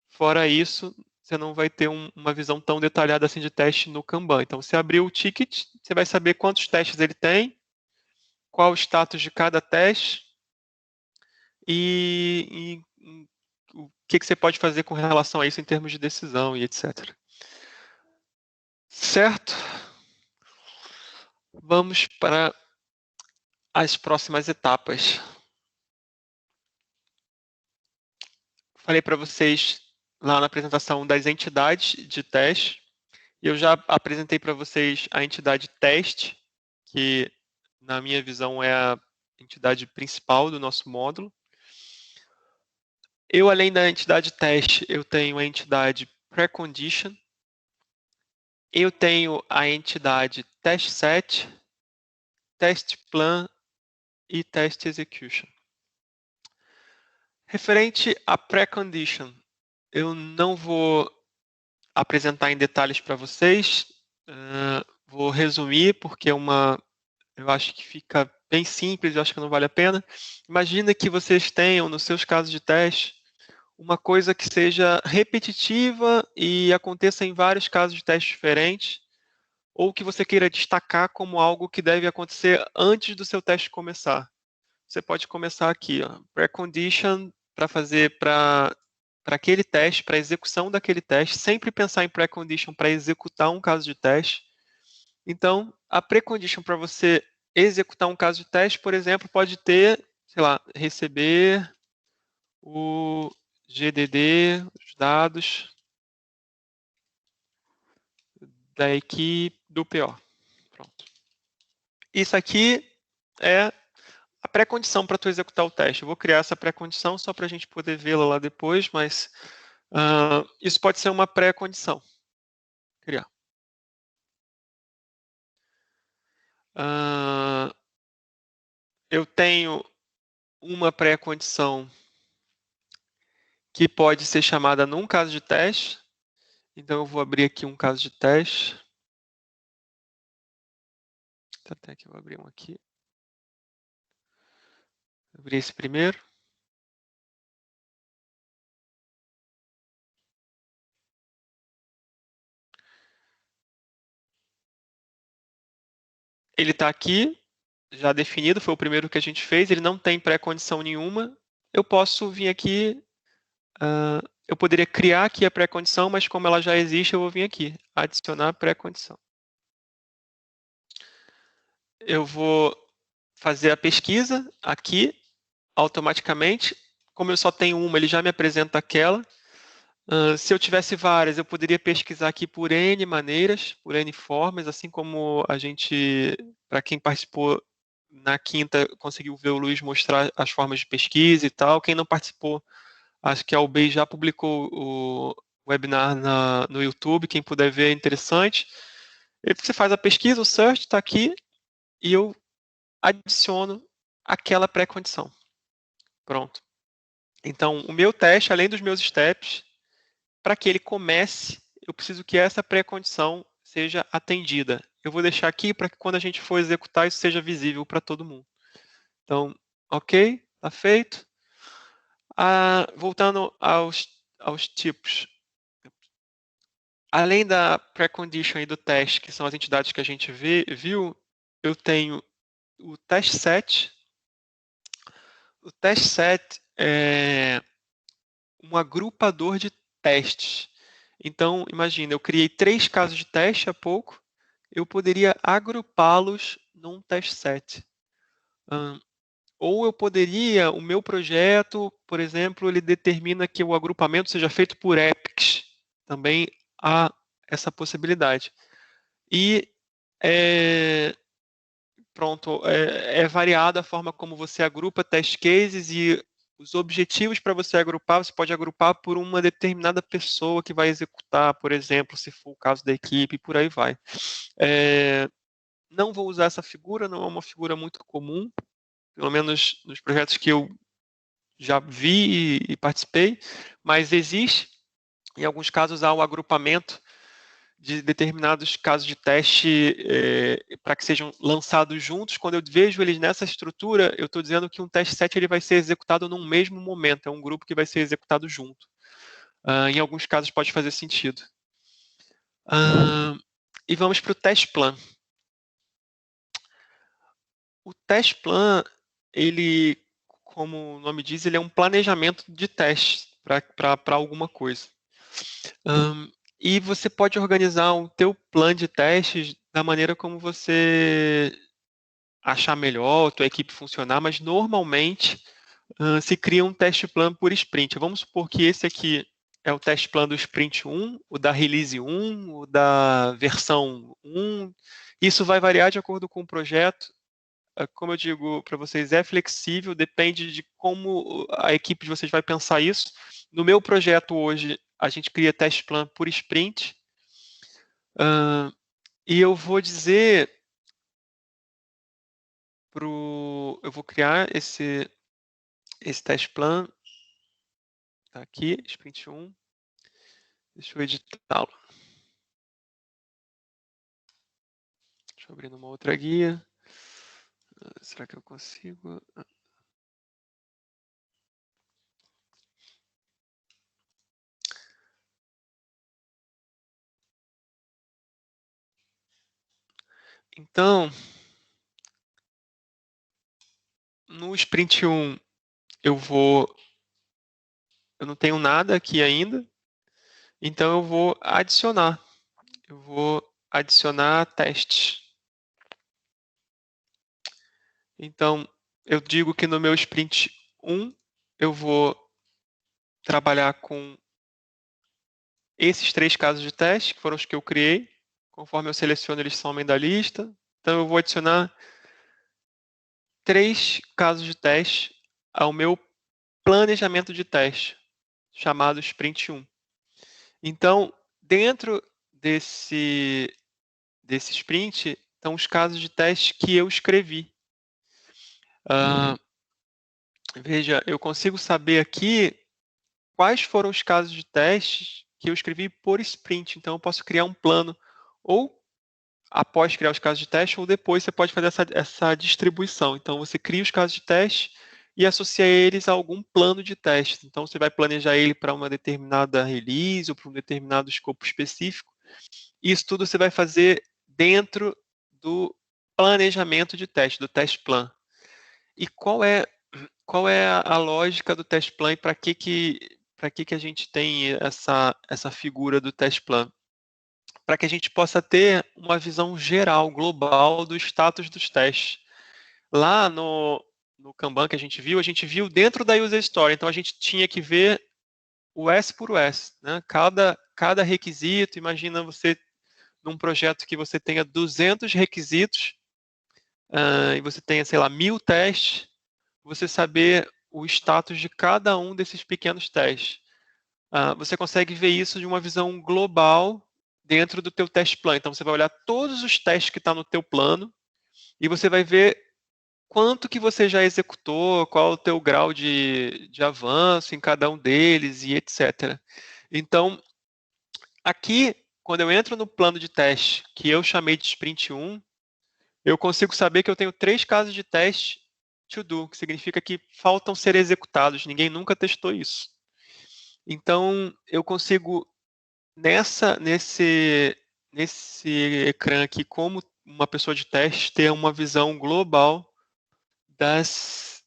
Fora isso, você não vai ter uma visão tão detalhada assim de teste no Kanban. Então, você abrir o ticket, você vai saber quantos testes ele tem, qual o status de cada teste e o que você pode fazer com relação a isso em termos de decisão e etc. Certo? Vamos para as próximas etapas. Falei para vocês lá na apresentação das entidades de teste. Eu já apresentei para vocês a entidade teste, que na minha visão é a entidade principal do nosso módulo. Eu, além da entidade teste, eu tenho a entidade precondition, eu tenho a entidade test set, test plan e test execution. Referente a precondition, eu não vou apresentar em detalhes para vocês, vou resumir porque eu acho que fica bem simples, eu acho que não vale a pena. Imagina que vocês tenham, nos seus casos de teste, uma coisa que seja repetitiva e aconteça em vários casos de teste diferentes, ou que você queira destacar como algo que deve acontecer antes do seu teste começar. Você pode começar aqui, precondition, para para aquele teste, para a execução daquele teste, sempre pensar em precondition para executar um caso de teste. Então, a precondition para você executar um caso de teste, por exemplo, pode ter, sei lá, receber o GDD, os dados da equipe do PO. Pronto. Isso aqui é a pré-condição para tu executar o teste. Eu vou criar essa pré-condição só para a gente poder vê-la lá depois, mas isso pode ser uma pré-condição. Criar. Eu tenho uma pré-condição que pode ser chamada num caso de teste. Então, eu vou abrir aqui um caso de teste. Até que eu vou abrir um aqui. Vou abrir esse primeiro. Ele está aqui, já definido, foi o primeiro que a gente fez. Ele não tem pré-condição nenhuma. Eu posso vir aqui, eu poderia criar aqui a pré-condição, mas como ela já existe, eu vou vir aqui, adicionar pré-condição. Eu vou fazer a pesquisa aqui, automaticamente. Como eu só tenho uma, ele já me apresenta aquela. Se eu tivesse várias, eu poderia pesquisar aqui por N maneiras, por N formas, assim como a gente, para quem participou na quinta, conseguiu ver o Luiz mostrar as formas de pesquisa e tal. Quem não participou, acho que a UBEI já publicou o webinar no YouTube, quem puder ver é interessante. E você faz a pesquisa, o search está aqui, e eu adiciono aquela pré-condição. Pronto. Então, o meu teste, além dos meus steps, para que ele comece, eu preciso que essa pré-condição seja atendida. Eu vou deixar aqui para que quando a gente for executar, isso seja visível para todo mundo. Então, ok, está feito. Voltando aos tipos. Além da pré-condition e do teste, que são as entidades que a gente viu, eu tenho o test set. O test set é um agrupador de testes. Então, imagina, eu criei 3 casos de teste há pouco, eu poderia agrupá-los num test set. Ou eu poderia, o meu projeto, por exemplo, ele determina que o agrupamento seja feito por epics. Também há essa possibilidade. E pronto, é variada a forma como você agrupa test cases e os objetivos para você agrupar, você pode agrupar por uma determinada pessoa que vai executar, por exemplo, se for o caso da equipe, e por aí vai. Não vou usar essa figura, não é uma figura muito comum, pelo menos nos projetos que eu já vi e participei, mas existe. Em alguns casos há o agrupamento de determinados casos de teste para que sejam lançados juntos. Quando eu vejo eles nessa estrutura, eu estou dizendo que um teste set ele vai ser executado num mesmo momento, é um grupo que vai ser executado junto. Em alguns casos pode fazer sentido. E vamos para o test plan. O test plan, ele, como o nome diz, ele é um planejamento de teste para alguma coisa. E você pode organizar o teu plano de testes da maneira como você achar melhor, a tua equipe funcionar, mas normalmente se cria um teste plano por sprint. Vamos supor que esse aqui é o teste plano do sprint 1, o da release 1, o da versão 1. Isso vai variar de acordo com o projeto. Como eu digo para vocês, é flexível, depende de como a equipe de vocês vai pensar isso. No meu projeto hoje, a gente cria teste plano por sprint. E eu vou dizer eu vou criar esse teste plan. Tá aqui, sprint 1. Deixa eu editá-lo. Deixa eu abrir numa outra guia. Será que eu consigo? Então, no sprint 1, eu vou eu não tenho nada aqui ainda, então eu vou adicionar. Eu vou adicionar testes. Então, eu digo que no meu sprint 1, eu vou trabalhar com esses 3 casos de teste, que foram os que eu criei. Conforme eu seleciono, eles somem da lista. Então, eu vou adicionar 3 casos de teste ao meu planejamento de teste, chamado sprint 1. Então, dentro desse sprint, estão os casos de teste que eu escrevi. Veja, eu consigo saber aqui quais foram os casos de testes que eu escrevi por sprint. Então, eu posso criar um plano ou após criar os casos de teste ou depois você pode fazer essa distribuição. Então, você cria os casos de teste e associa eles a algum plano de teste. Então, você vai planejar ele para uma determinada release ou para um determinado escopo específico. Isso tudo você vai fazer dentro do planejamento de teste, do test plan. E qual é a lógica do test plan e para que a gente tem essa figura do test plan? Para que a gente possa ter uma visão geral, global, do status dos testes. Lá no Kanban que a gente viu dentro da user story. Então, a gente tinha que ver o S por S. Né? Cada requisito, imagina você num projeto que você tenha 200 requisitos e você tenha, sei lá, 1000 testes, você saber o status de cada um desses pequenos testes. Você consegue ver isso de uma visão global dentro do teu test plan. Então, você vai olhar todos os testes que estão no teu plano e você vai ver quanto que você já executou, qual o teu grau de avanço em cada um deles e etc. Então, aqui, quando eu entro no plano de teste, que eu chamei de sprint 1, eu consigo saber que eu tenho 3 casos de teste to do, que significa que faltam ser executados. Ninguém nunca testou isso. Então, eu consigo, nesse ecrã aqui, como uma pessoa de teste, ter uma visão global das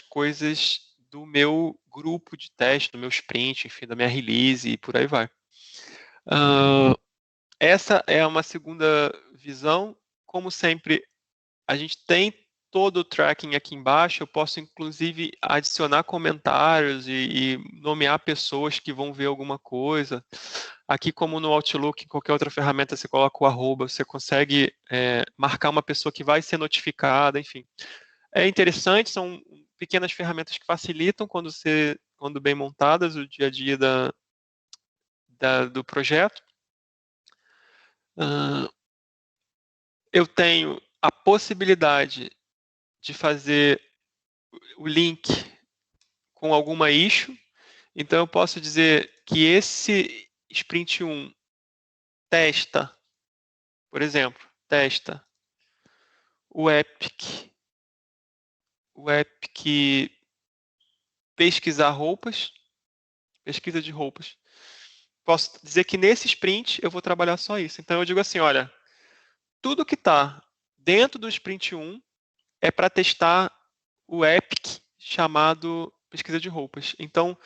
coisas do meu grupo de teste, do meu sprint, enfim, da minha release e por aí vai. Essa é uma segunda visão. Como sempre, a gente tem todo o tracking aqui embaixo. Eu posso, inclusive, adicionar comentários e nomear pessoas que vão ver alguma coisa. Aqui, como no Outlook, em qualquer outra ferramenta, você coloca o arroba, você consegue marcar uma pessoa que vai ser notificada, enfim. É interessante, são pequenas ferramentas que facilitam quando bem montadas o dia a dia do projeto. Eu tenho a possibilidade de fazer o link com alguma issue. Então, eu posso dizer que esse sprint 1 testa, por exemplo, testa o Epic pesquisar roupas, pesquisa de roupas. Posso dizer que nesse sprint eu vou trabalhar só isso. Então, eu digo assim, olha, tudo que está dentro do sprint 1 é para testar o Epic chamado pesquisa de roupas. Então,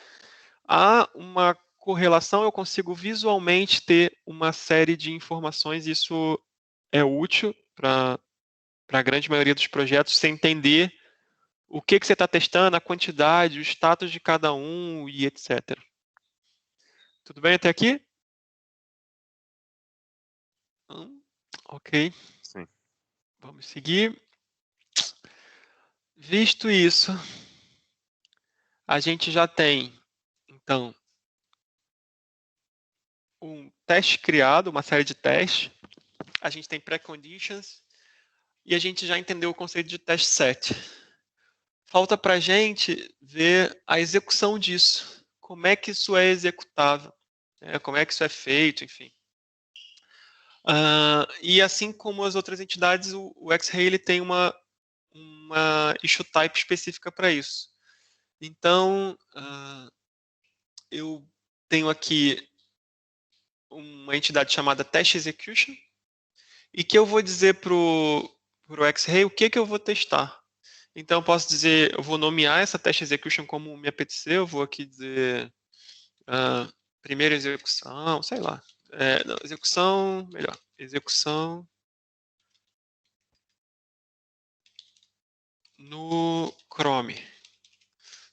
há uma correlação, eu consigo visualmente ter uma série de informações, isso é útil para a grande maioria dos projetos, você entender o que você está testando, a quantidade, o status de cada um e etc. Tudo bem até aqui? Ok. Sim. Vamos seguir. Visto isso, a gente já tem, então, um teste criado, uma série de testes. A gente tem preconditions e a gente já entendeu o conceito de test set. Falta para a gente ver a execução disso. Como é que isso é executável? Como é que isso é feito, enfim. E assim como as outras entidades, o X-Ray ele tem uma issue type específica para isso. Então, eu tenho aqui uma entidade chamada Test Execution e que eu vou dizer para o X-Ray o que eu vou testar. Então, eu posso dizer, eu vou nomear essa Test Execution como me apetecer, eu vou aqui dizer primeira execução, sei lá. Não, execução, melhor. Execução no Chrome.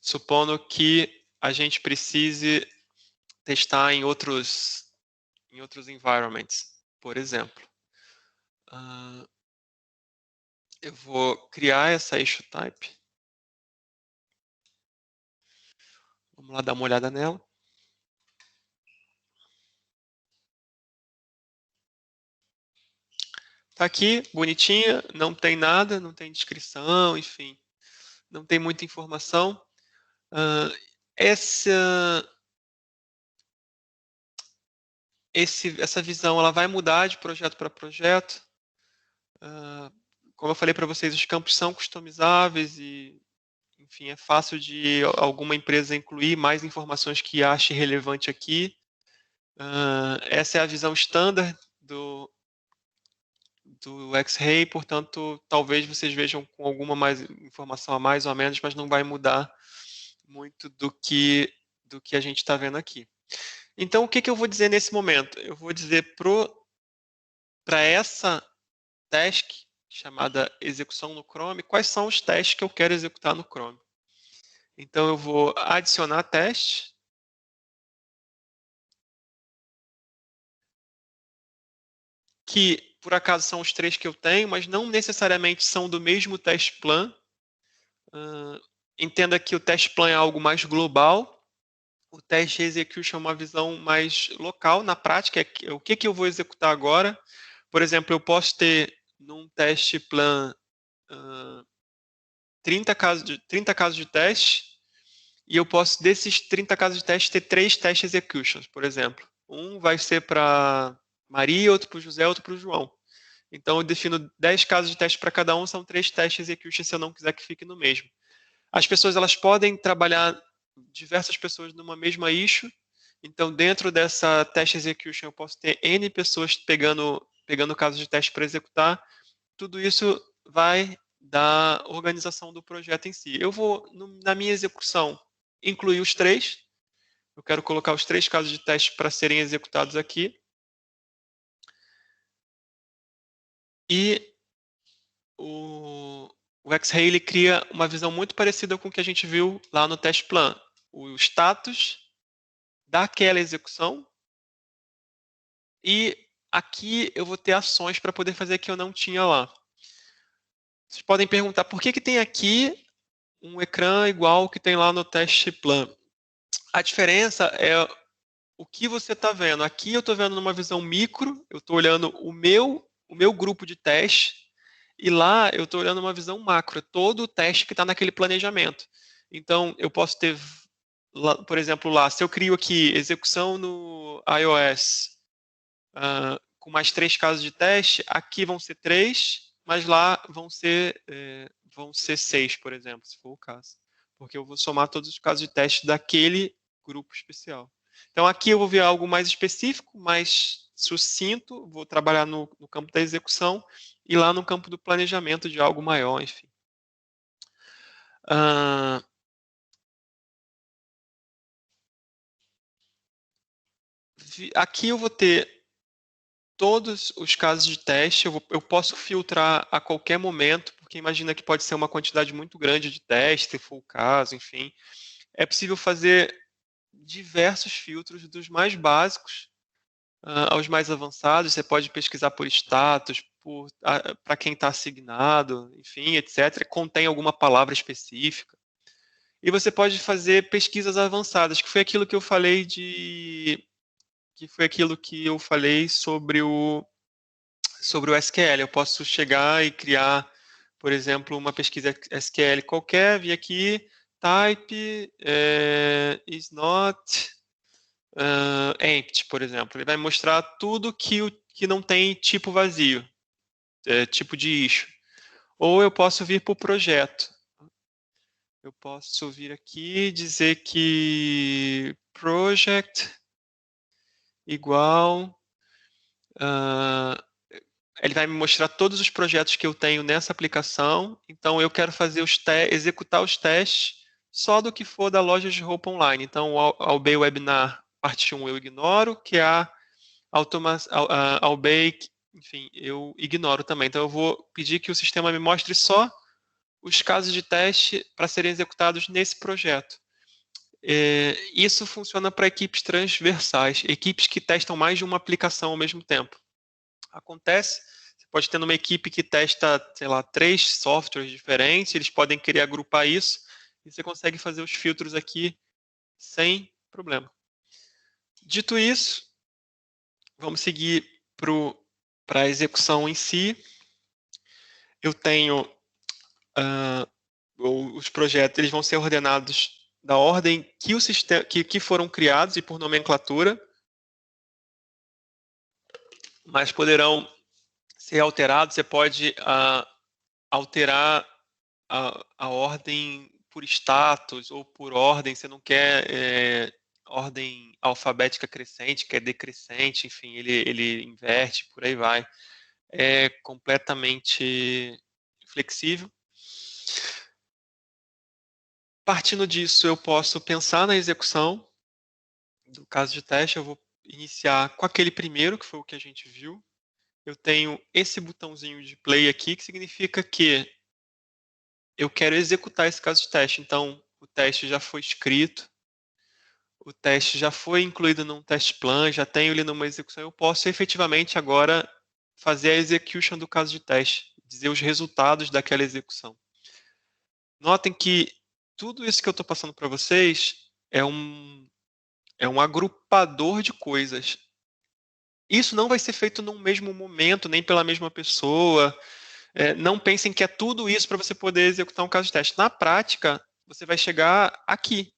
Supondo que a gente precise testar em outros environments, por exemplo. Eu vou criar essa issue type. Vamos lá dar uma olhada nela. Tá aqui, bonitinha, não tem nada, não tem descrição, enfim, não tem muita informação. Essa visão ela vai mudar de projeto para projeto. Como eu falei para vocês, os campos são customizáveis e, enfim, é fácil de alguma empresa incluir mais informações que ache relevante aqui. Essa é a visão standard do X-Ray, portanto, talvez vocês vejam com alguma mais informação a mais ou a menos, mas não vai mudar muito do que a gente está vendo aqui. Então, o que eu vou dizer nesse momento? Eu vou dizer para essa task chamada execução no Chrome, quais são os testes que eu quero executar no Chrome. Então, eu vou adicionar teste. Que, por acaso, são os 3 que eu tenho, mas não necessariamente são do mesmo test plan. Entenda que o test plan é algo mais global. O test execution é uma visão mais local. Na prática, é o que eu vou executar agora. Por exemplo, eu posso ter num test plan 30 casos de teste, e eu posso, desses 30 casos de teste, ter 3 test executions, por exemplo. Um vai ser para Maria, outro para o José, outro para o João. Então, eu defino 10 casos de teste para cada um, são 3 test executions se eu não quiser que fique no mesmo. As pessoas elas podem trabalhar, diversas pessoas numa mesma issue. Então, dentro dessa test execution, eu posso ter N pessoas pegando casos de teste para executar. Tudo isso vai da organização do projeto em si. Eu vou, na minha execução, incluir os 3. Eu quero colocar os 3 casos de teste para serem executados aqui. E o X-Ray ele cria uma visão muito parecida com o que a gente viu lá no test plan. O status daquela execução. E aqui eu vou ter ações para poder fazer que eu não tinha lá. Vocês podem perguntar por que tem aqui um ecrã igual ao que tem lá no test plan. A diferença é o que você está vendo. Aqui eu estou vendo numa visão micro, eu estou olhando o meu grupo de teste, e lá eu estou olhando uma visão macro, todo o teste que está naquele planejamento. Então, eu posso ter, por exemplo, lá, se eu crio aqui execução no iOS com mais 3 casos de teste, aqui vão ser 3, mas lá vão ser 6, por exemplo, se for o caso. Porque eu vou somar todos os casos de teste daquele grupo especial. Então, aqui eu vou ver algo mais específico, mais sucinto, vou trabalhar no campo da execução e lá no campo do planejamento de algo maior, enfim. Aqui eu vou ter todos os casos de teste, eu posso filtrar a qualquer momento, porque imagina que pode ser uma quantidade muito grande de testes, se for o caso, enfim. É possível fazer diversos filtros, dos mais básicos aos mais avançados. Você pode pesquisar por status, para quem está assignado, enfim, etc. Contém alguma palavra específica. E você pode fazer pesquisas avançadas, que foi aquilo que eu falei sobre o SQL. Eu posso chegar e criar, por exemplo, uma pesquisa SQL qualquer, vir aqui, type is not empty, por exemplo. Ele vai mostrar tudo que não tem tipo vazio, tipo de issue. Ou eu posso vir para o projeto. Eu posso vir aqui e dizer que project igual... ele vai me mostrar todos os projetos que eu tenho nessa aplicação. Então, eu quero fazer executar os testes só do que for da loja de roupa online. Então, o Albay Webinar parte 1 eu ignoro, QA, ao bake, enfim, eu ignoro também. Então eu vou pedir que o sistema me mostre só os casos de teste para serem executados nesse projeto. Isso funciona para equipes transversais, equipes que testam mais de uma aplicação ao mesmo tempo. Acontece, você pode ter uma equipe que testa, sei lá, 3 softwares diferentes, eles podem querer agrupar isso, e você consegue fazer os filtros aqui sem problema. Dito isso, vamos seguir para a execução em si. Eu tenho os projetos, eles vão ser ordenados da ordem que, o sistema, que foram criados e por nomenclatura, mas poderão ser alterados. Você pode alterar a ordem por status ou por ordem. Você não quer ordem alfabética crescente, quer decrescente, enfim, ele inverte, por aí vai. É completamente flexível. Partindo disso, eu posso pensar na execução do caso de teste. Eu vou iniciar com aquele primeiro, que foi o que a gente viu. Eu tenho esse botãozinho de play aqui, que significa que eu quero executar esse caso de teste. Então, o teste já foi escrito, o teste já foi incluído num test plan, já tenho ele numa execução. Eu posso efetivamente agora fazer a execution do caso de teste, dizer os resultados daquela execução. Notem que tudo isso que eu estou passando para vocês é um agrupador de coisas. Isso não vai ser feito num mesmo momento, nem pela mesma pessoa. Não pensem que é tudo isso para você poder executar um caso de teste. Na prática, você vai chegar aqui,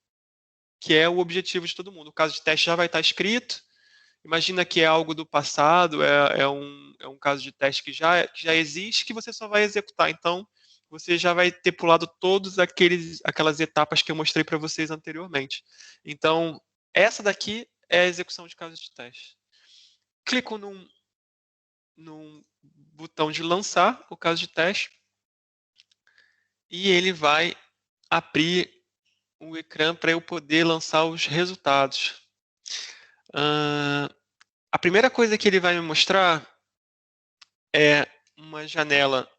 que é o objetivo de todo mundo. O caso de teste já vai estar escrito. Imagina que é algo do passado, é um caso de teste que já existe, que você só vai executar. Então, você já vai ter pulado todas aquelas etapas que eu mostrei para vocês anteriormente. Então, essa daqui é a execução de caso de teste. Clico num botão de lançar o caso de teste e ele vai abrir o ecrã para eu poder lançar os resultados. A primeira coisa que ele vai me mostrar é uma janela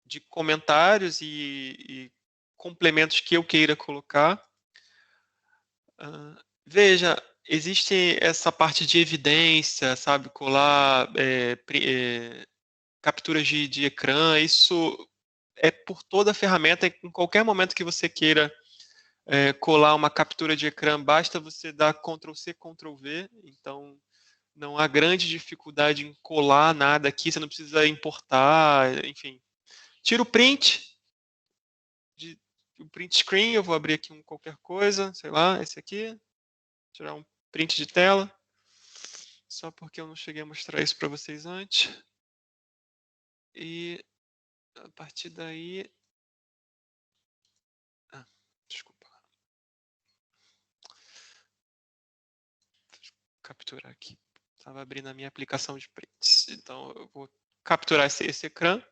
de comentários e complementos que eu queira colocar. Veja, existe essa parte de evidência, sabe, colar capturas de ecrã. Isso é por toda a ferramenta. Em qualquer momento que você queira colar uma captura de ecrã, basta você dar Ctrl+C, Ctrl+V. Então, não há grande dificuldade em colar nada aqui. Você não precisa importar, enfim. Tira o print, o print screen. Eu vou abrir aqui qualquer coisa, sei lá, esse aqui. Tirar um print de tela. Só porque eu não cheguei a mostrar isso para vocês antes. E a partir daí... desculpa. Deixa eu capturar aqui. Estava abrindo a minha aplicação de prints. Então, eu vou capturar esse ecrã.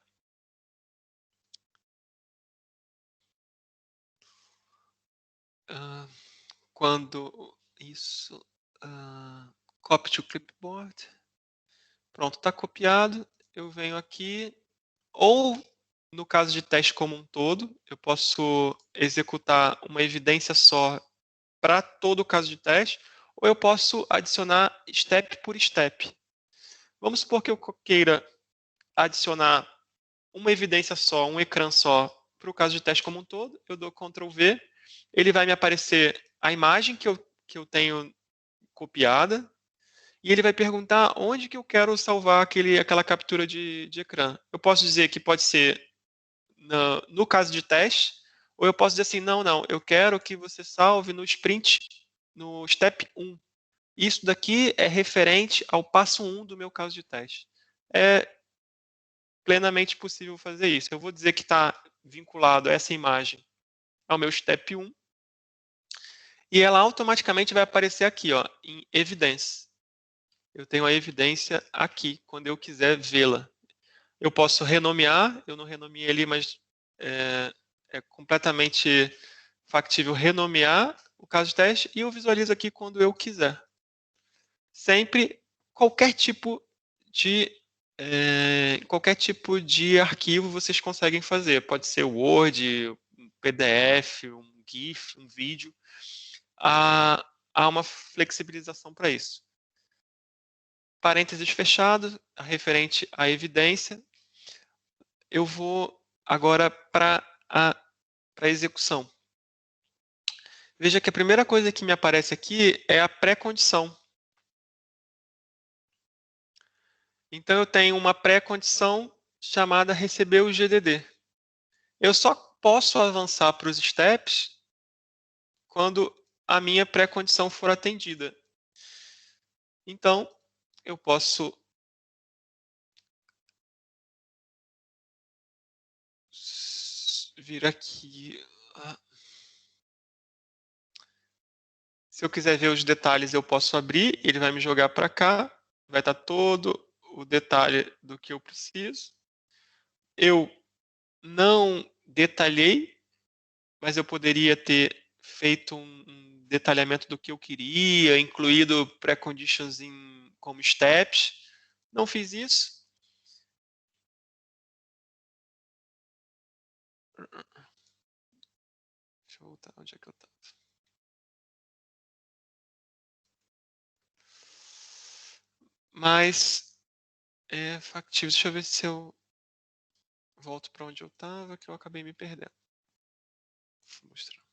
Quando isso... copy to clipboard. Pronto, está copiado. Eu venho aqui. Ou, no caso de teste como um todo, eu posso executar uma evidência só para todo o caso de teste, ou eu posso adicionar step por step. Vamos supor que eu queira adicionar uma evidência só, um ecrã só, para o caso de teste como um todo. Eu dou Ctrl+V, ele vai me aparecer a imagem que eu tenho copiada, e ele vai perguntar onde que eu quero salvar aquela captura de ecrã. Eu posso dizer que pode ser no caso de teste, ou eu posso dizer assim, não, eu quero que você salve no sprint, no step 1. Isso daqui é referente ao passo 1 do meu caso de teste. É plenamente possível fazer isso. Eu vou dizer que está vinculado essa imagem ao meu step 1, e ela automaticamente vai aparecer aqui, ó, em evidence. Eu tenho a evidência aqui, quando eu quiser vê-la. Eu posso renomear, eu não renomeei ali, mas é completamente factível renomear o caso de teste e eu visualizo aqui quando eu quiser. Sempre, qualquer tipo de arquivo vocês conseguem fazer. Pode ser Word, um PDF, um GIF, um vídeo. Há uma flexibilização para isso. Parênteses fechado, referente à evidência. Eu vou agora para a execução. Veja que a primeira coisa que me aparece aqui é a pré-condição. Então, eu tenho uma pré-condição chamada receber o GDD. Eu só posso avançar para os steps quando a minha pré-condição for atendida. Então, eu posso vir aqui. Se eu quiser ver os detalhes, eu posso abrir. Ele vai me jogar para cá. Vai estar todo o detalhe do que eu preciso. Eu não detalhei, mas eu poderia ter feito um detalhamento do que eu queria, incluído preconditions como steps. Não fiz isso. Deixa eu voltar onde é que eu estava. Mas é factível. Deixa eu ver se eu volto para onde eu estava, que eu acabei me perdendo. Vou mostrar.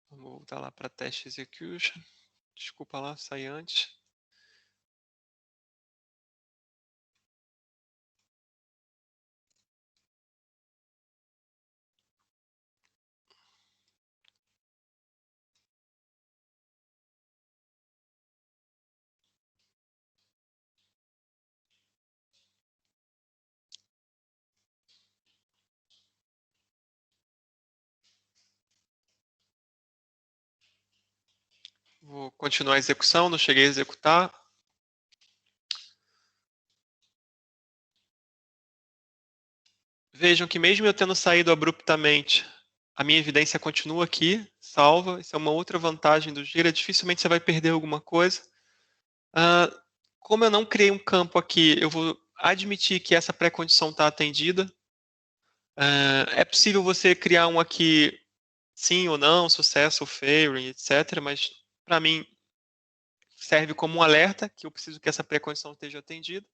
Vamos voltar lá para test execution. Desculpa lá, saí antes. Vou continuar a execução, não cheguei a executar. Vejam que mesmo eu tendo saído abruptamente, a minha evidência continua aqui, salva. Isso é uma outra vantagem do Gira. Dificilmente você vai perder alguma coisa. Como eu não criei um campo aqui, eu vou admitir que essa pré-condição está atendida. É possível você criar um aqui, sim ou não, sucesso ou failing, etc. Mas, para mim, serve como um alerta que eu preciso que essa pré-condição esteja atendida.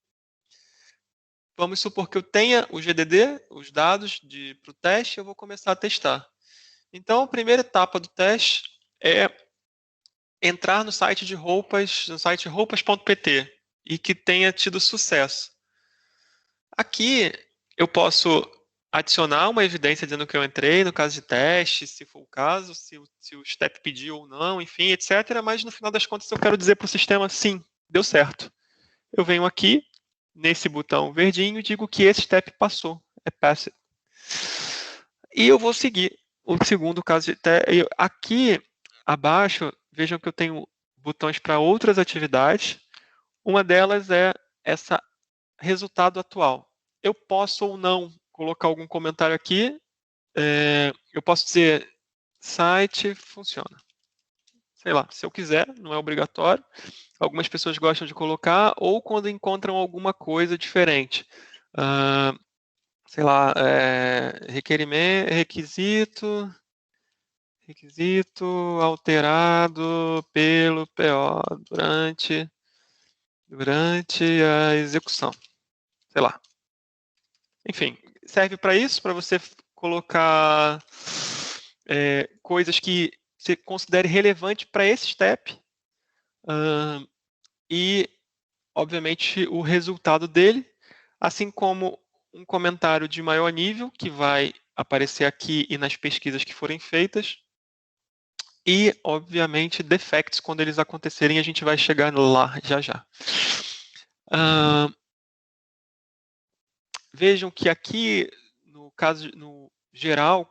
Vamos supor que eu tenha o GDD, os dados para o teste, eu vou começar a testar. Então, a primeira etapa do teste é entrar no site de roupas, no site roupas.pt, e que tenha tido sucesso. Aqui, eu posso adicionar uma evidência dizendo que eu entrei no caso de teste, se for o caso, se o step pediu ou não, enfim, etc. Mas, no final das contas, eu quero dizer para o sistema, sim, deu certo. Eu venho aqui, nesse botão verdinho, e digo que esse step passou, é passed. E eu vou seguir o segundo caso de teste. Aqui abaixo, vejam que eu tenho botões para outras atividades. Uma delas é essa resultado atual. Eu posso ou não colocar algum comentário aqui. Eu posso dizer site funciona. Sei lá, se eu quiser, não é obrigatório. Algumas pessoas gostam de colocar, ou quando encontram alguma coisa diferente. Sei lá, requerimento, requisito alterado pelo PO durante a execução. Sei lá. Enfim, serve para isso, para você colocar coisas que você considere relevante para esse step e, obviamente, o resultado dele, assim como um comentário de maior nível, que vai aparecer aqui e nas pesquisas que forem feitas, e, obviamente, defects, quando eles acontecerem, a gente vai chegar lá já já. vejam que aqui, no geral,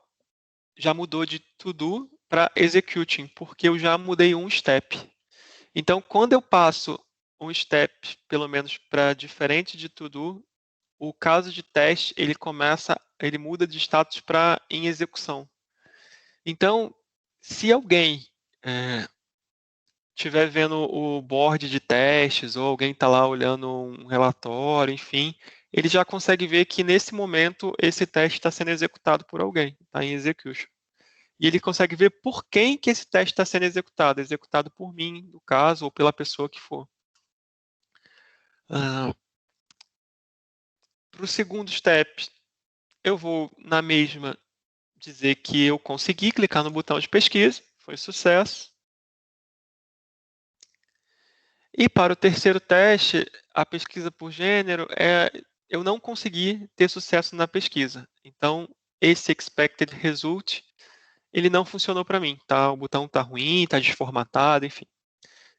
já mudou de to do para executing, porque eu já mudei um step. Então, quando eu passo um step, pelo menos para diferente de to do, o caso de teste ele muda de status para em execução. Então, se alguém estiver vendo o board de testes ou alguém está lá olhando um relatório, enfim, ele já consegue ver que nesse momento esse teste está sendo executado por alguém, está em execution. E ele consegue ver por quem que esse teste está sendo executado por mim, no caso, ou pela pessoa que for. Para o segundo step, eu vou na mesma dizer que eu consegui clicar no botão de pesquisa, foi sucesso. E para o terceiro teste, a pesquisa por gênero, eu não consegui ter sucesso na pesquisa. Então, esse expected result, ele não funcionou para mim, tá? O botão está ruim, está desformatado, enfim.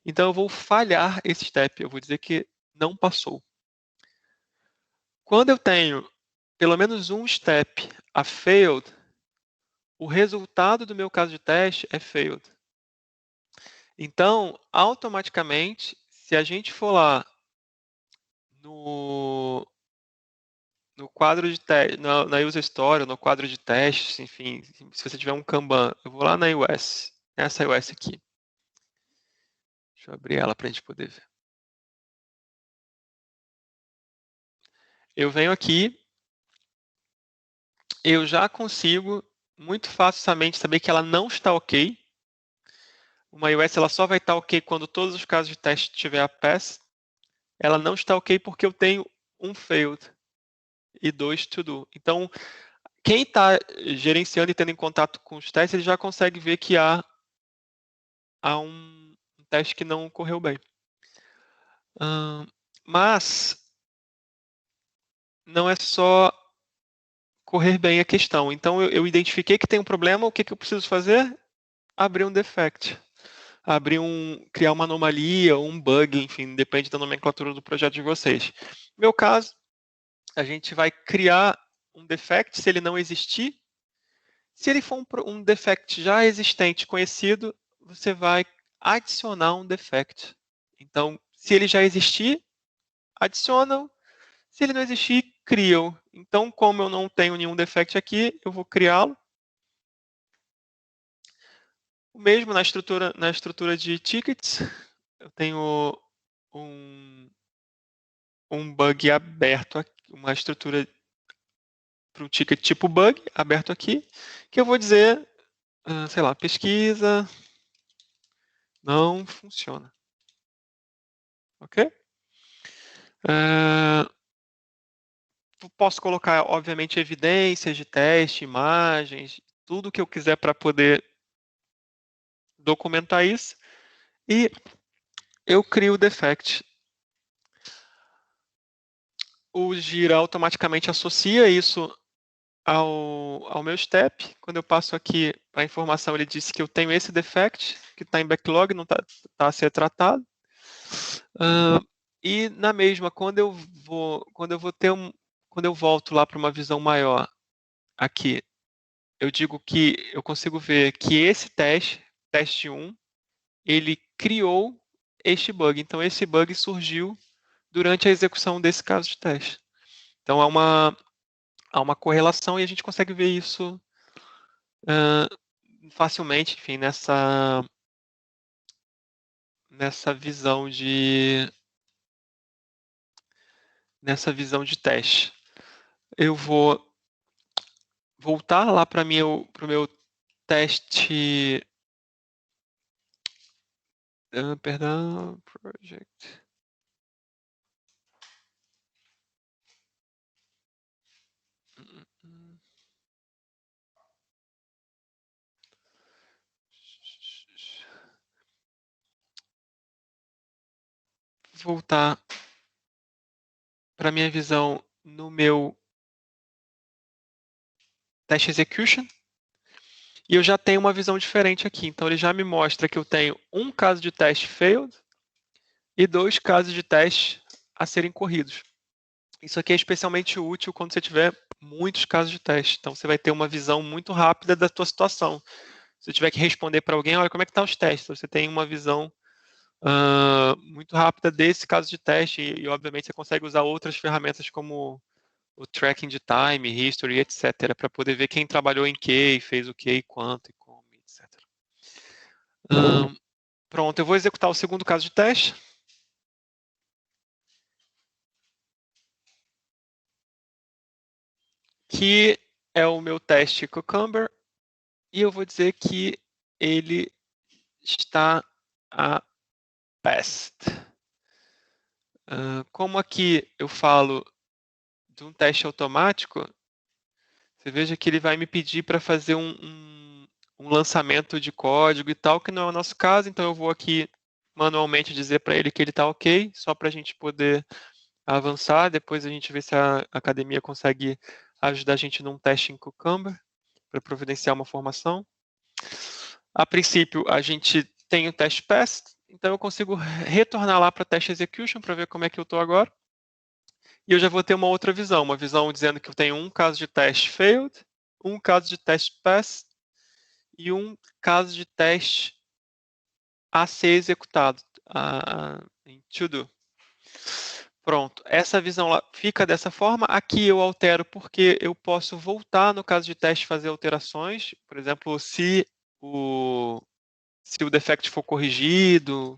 Então, eu vou falhar esse step, eu vou dizer que não passou. Quando eu tenho pelo menos um step a failed, o resultado do meu caso de teste é failed. Então, automaticamente, se a gente for lá no quadro de teste, na user story, no quadro de testes, enfim, se você tiver um Kanban, eu vou lá na iOS, essa iOS aqui. Deixa eu abrir ela para a gente poder ver. Eu venho aqui, eu já consigo muito facilmente saber que ela não está ok. Uma iOS ela só vai estar ok quando todos os casos de teste tiver a pass. Ela não está ok porque eu tenho um failed e 2 to do. Então, quem está gerenciando e tendo em contato com os testes, ele já consegue ver que há um teste que não correu bem. Mas não é só correr bem a questão. Então, eu identifiquei que tem um problema, o que eu preciso fazer? Abrir um defect. Criar uma anomalia, um bug, enfim, depende da nomenclatura do projeto de vocês. No meu caso, a gente vai criar um defect se ele não existir. Se ele for um defect já existente, conhecido, você vai adicionar um defect. Então, se ele já existir, adicionam. Se ele não existir, criam. Então, como eu não tenho nenhum defect aqui, eu vou criá-lo. O mesmo na estrutura de tickets. Eu tenho um bug aberto aqui, uma estrutura para o ticket tipo bug aberto aqui, que eu vou dizer, sei lá, pesquisa não funciona. Ok? Posso colocar, obviamente, evidências de teste, imagens, tudo que eu quiser para poder documentar isso. E eu crio o defect. O Gira automaticamente associa isso ao meu step. Quando eu passo aqui a informação, ele disse que eu tenho esse defect, que está em backlog, não está a ser tratado. E na mesma, quando eu volto lá para uma visão maior aqui, eu digo que eu consigo ver que esse teste 1, ele criou este bug. Então, esse bug surgiu durante a execução desse caso de teste. Então, há uma correlação e a gente consegue ver isso facilmente, enfim, nessa visão de teste. Eu vou voltar lá para o meu teste. Perdão, project. Voltar para minha visão no meu teste execution. E eu já tenho uma visão diferente aqui. Então, ele já me mostra que eu tenho um caso de teste failed e 2 casos de teste a serem corridos. Isso aqui é especialmente útil quando você tiver muitos casos de teste. Então, você vai ter uma visão muito rápida da tua situação. Se você tiver que responder para alguém, olha, como é que estão os testes? Você tem uma visão muito rápida desse caso de teste e, obviamente, você consegue usar outras ferramentas como o tracking de time, history, etc., para poder ver quem trabalhou em que, fez o que, quanto e como, etc. Pronto, eu vou executar o segundo caso de teste. Que é o meu teste Cucumber, e eu vou dizer que ele está a passed. Como aqui eu falo de um teste automático, você veja que ele vai me pedir para fazer um lançamento de código e tal, que não é o nosso caso, então eu vou aqui manualmente dizer para ele que ele está ok, só para a gente poder avançar. Depois a gente vê se a academia consegue ajudar a gente num teste em Cucumber, para providenciar uma formação. A princípio, a gente tem o teste pass, então eu consigo retornar lá para teste execution para ver como é que eu estou agora. E eu já vou ter uma outra visão, uma visão dizendo que eu tenho um caso de teste failed, um caso de teste pass e um caso de teste a ser executado em to do. Pronto, essa visão lá fica dessa forma. Aqui eu altero porque eu posso voltar no caso de teste fazer alterações. Por exemplo, se o defect for corrigido,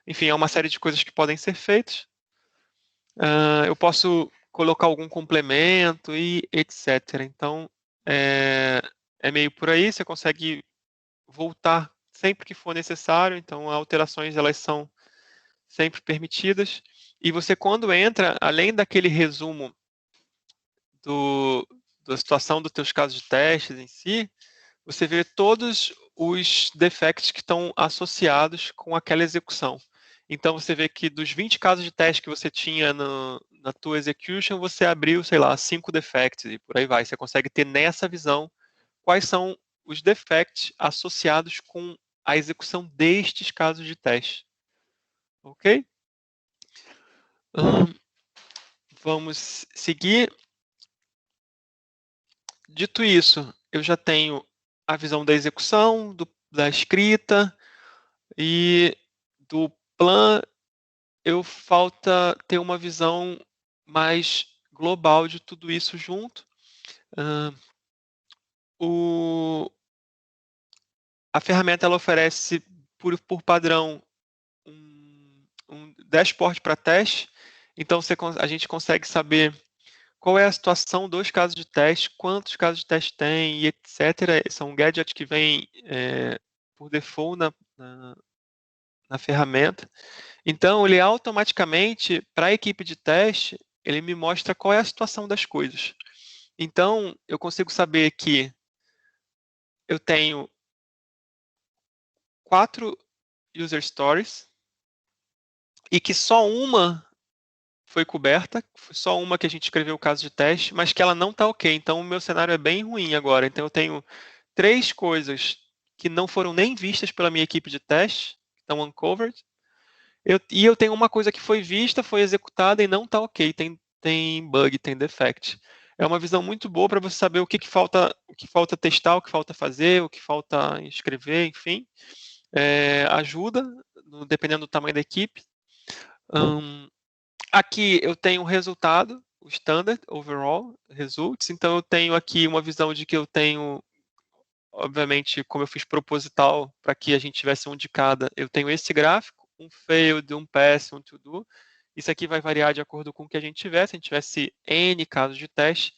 enfim, é uma série de coisas que podem ser feitas. Eu posso colocar algum complemento e etc. Então, é meio por aí, você consegue voltar sempre que for necessário, então alterações elas são sempre permitidas. E você, quando entra, além daquele resumo da situação dos teus casos de testes em si, você vê todos os defects que estão associados com aquela execução. Então, você vê que dos 20 casos de teste que você tinha na tua execution, você abriu, sei lá, 5 defects e por aí vai. Você consegue ter nessa visão quais são os defects associados com a execução destes casos de teste. Ok? Vamos seguir. Dito isso, eu já tenho a visão da execução, da escrita e do plan. Eu falta ter uma visão mais global de tudo isso junto. A ferramenta ela oferece por padrão um dashboard para teste. Então a gente consegue saber qual é a situação dos casos de teste, quantos casos de teste tem e etc. São gadgets que vêm por default na ferramenta. Então, ele automaticamente, para a equipe de teste, ele me mostra qual é a situação das coisas. Então, eu consigo saber que eu tenho 4 user stories e que só uma foi coberta, só uma que a gente escreveu o caso de teste, mas que ela não está ok. Então, o meu cenário é bem ruim agora. Então, eu tenho 3 coisas que não foram nem vistas pela minha equipe de teste, que estão uncovered. E eu tenho uma coisa que foi vista, foi executada e não está ok, tem bug, tem defect. É uma visão muito boa para você saber o que falta testar, o que falta fazer, o que falta escrever, enfim. Ajuda, dependendo do tamanho da equipe. Aqui eu tenho o resultado, o standard, overall, results. Então eu tenho aqui uma visão de que eu tenho, obviamente, como eu fiz proposital para que a gente tivesse um de cada, eu tenho esse gráfico, um failed, um pass, um to do. Isso aqui vai variar de acordo com o que a gente tivesse. Se a gente tivesse N casos de teste,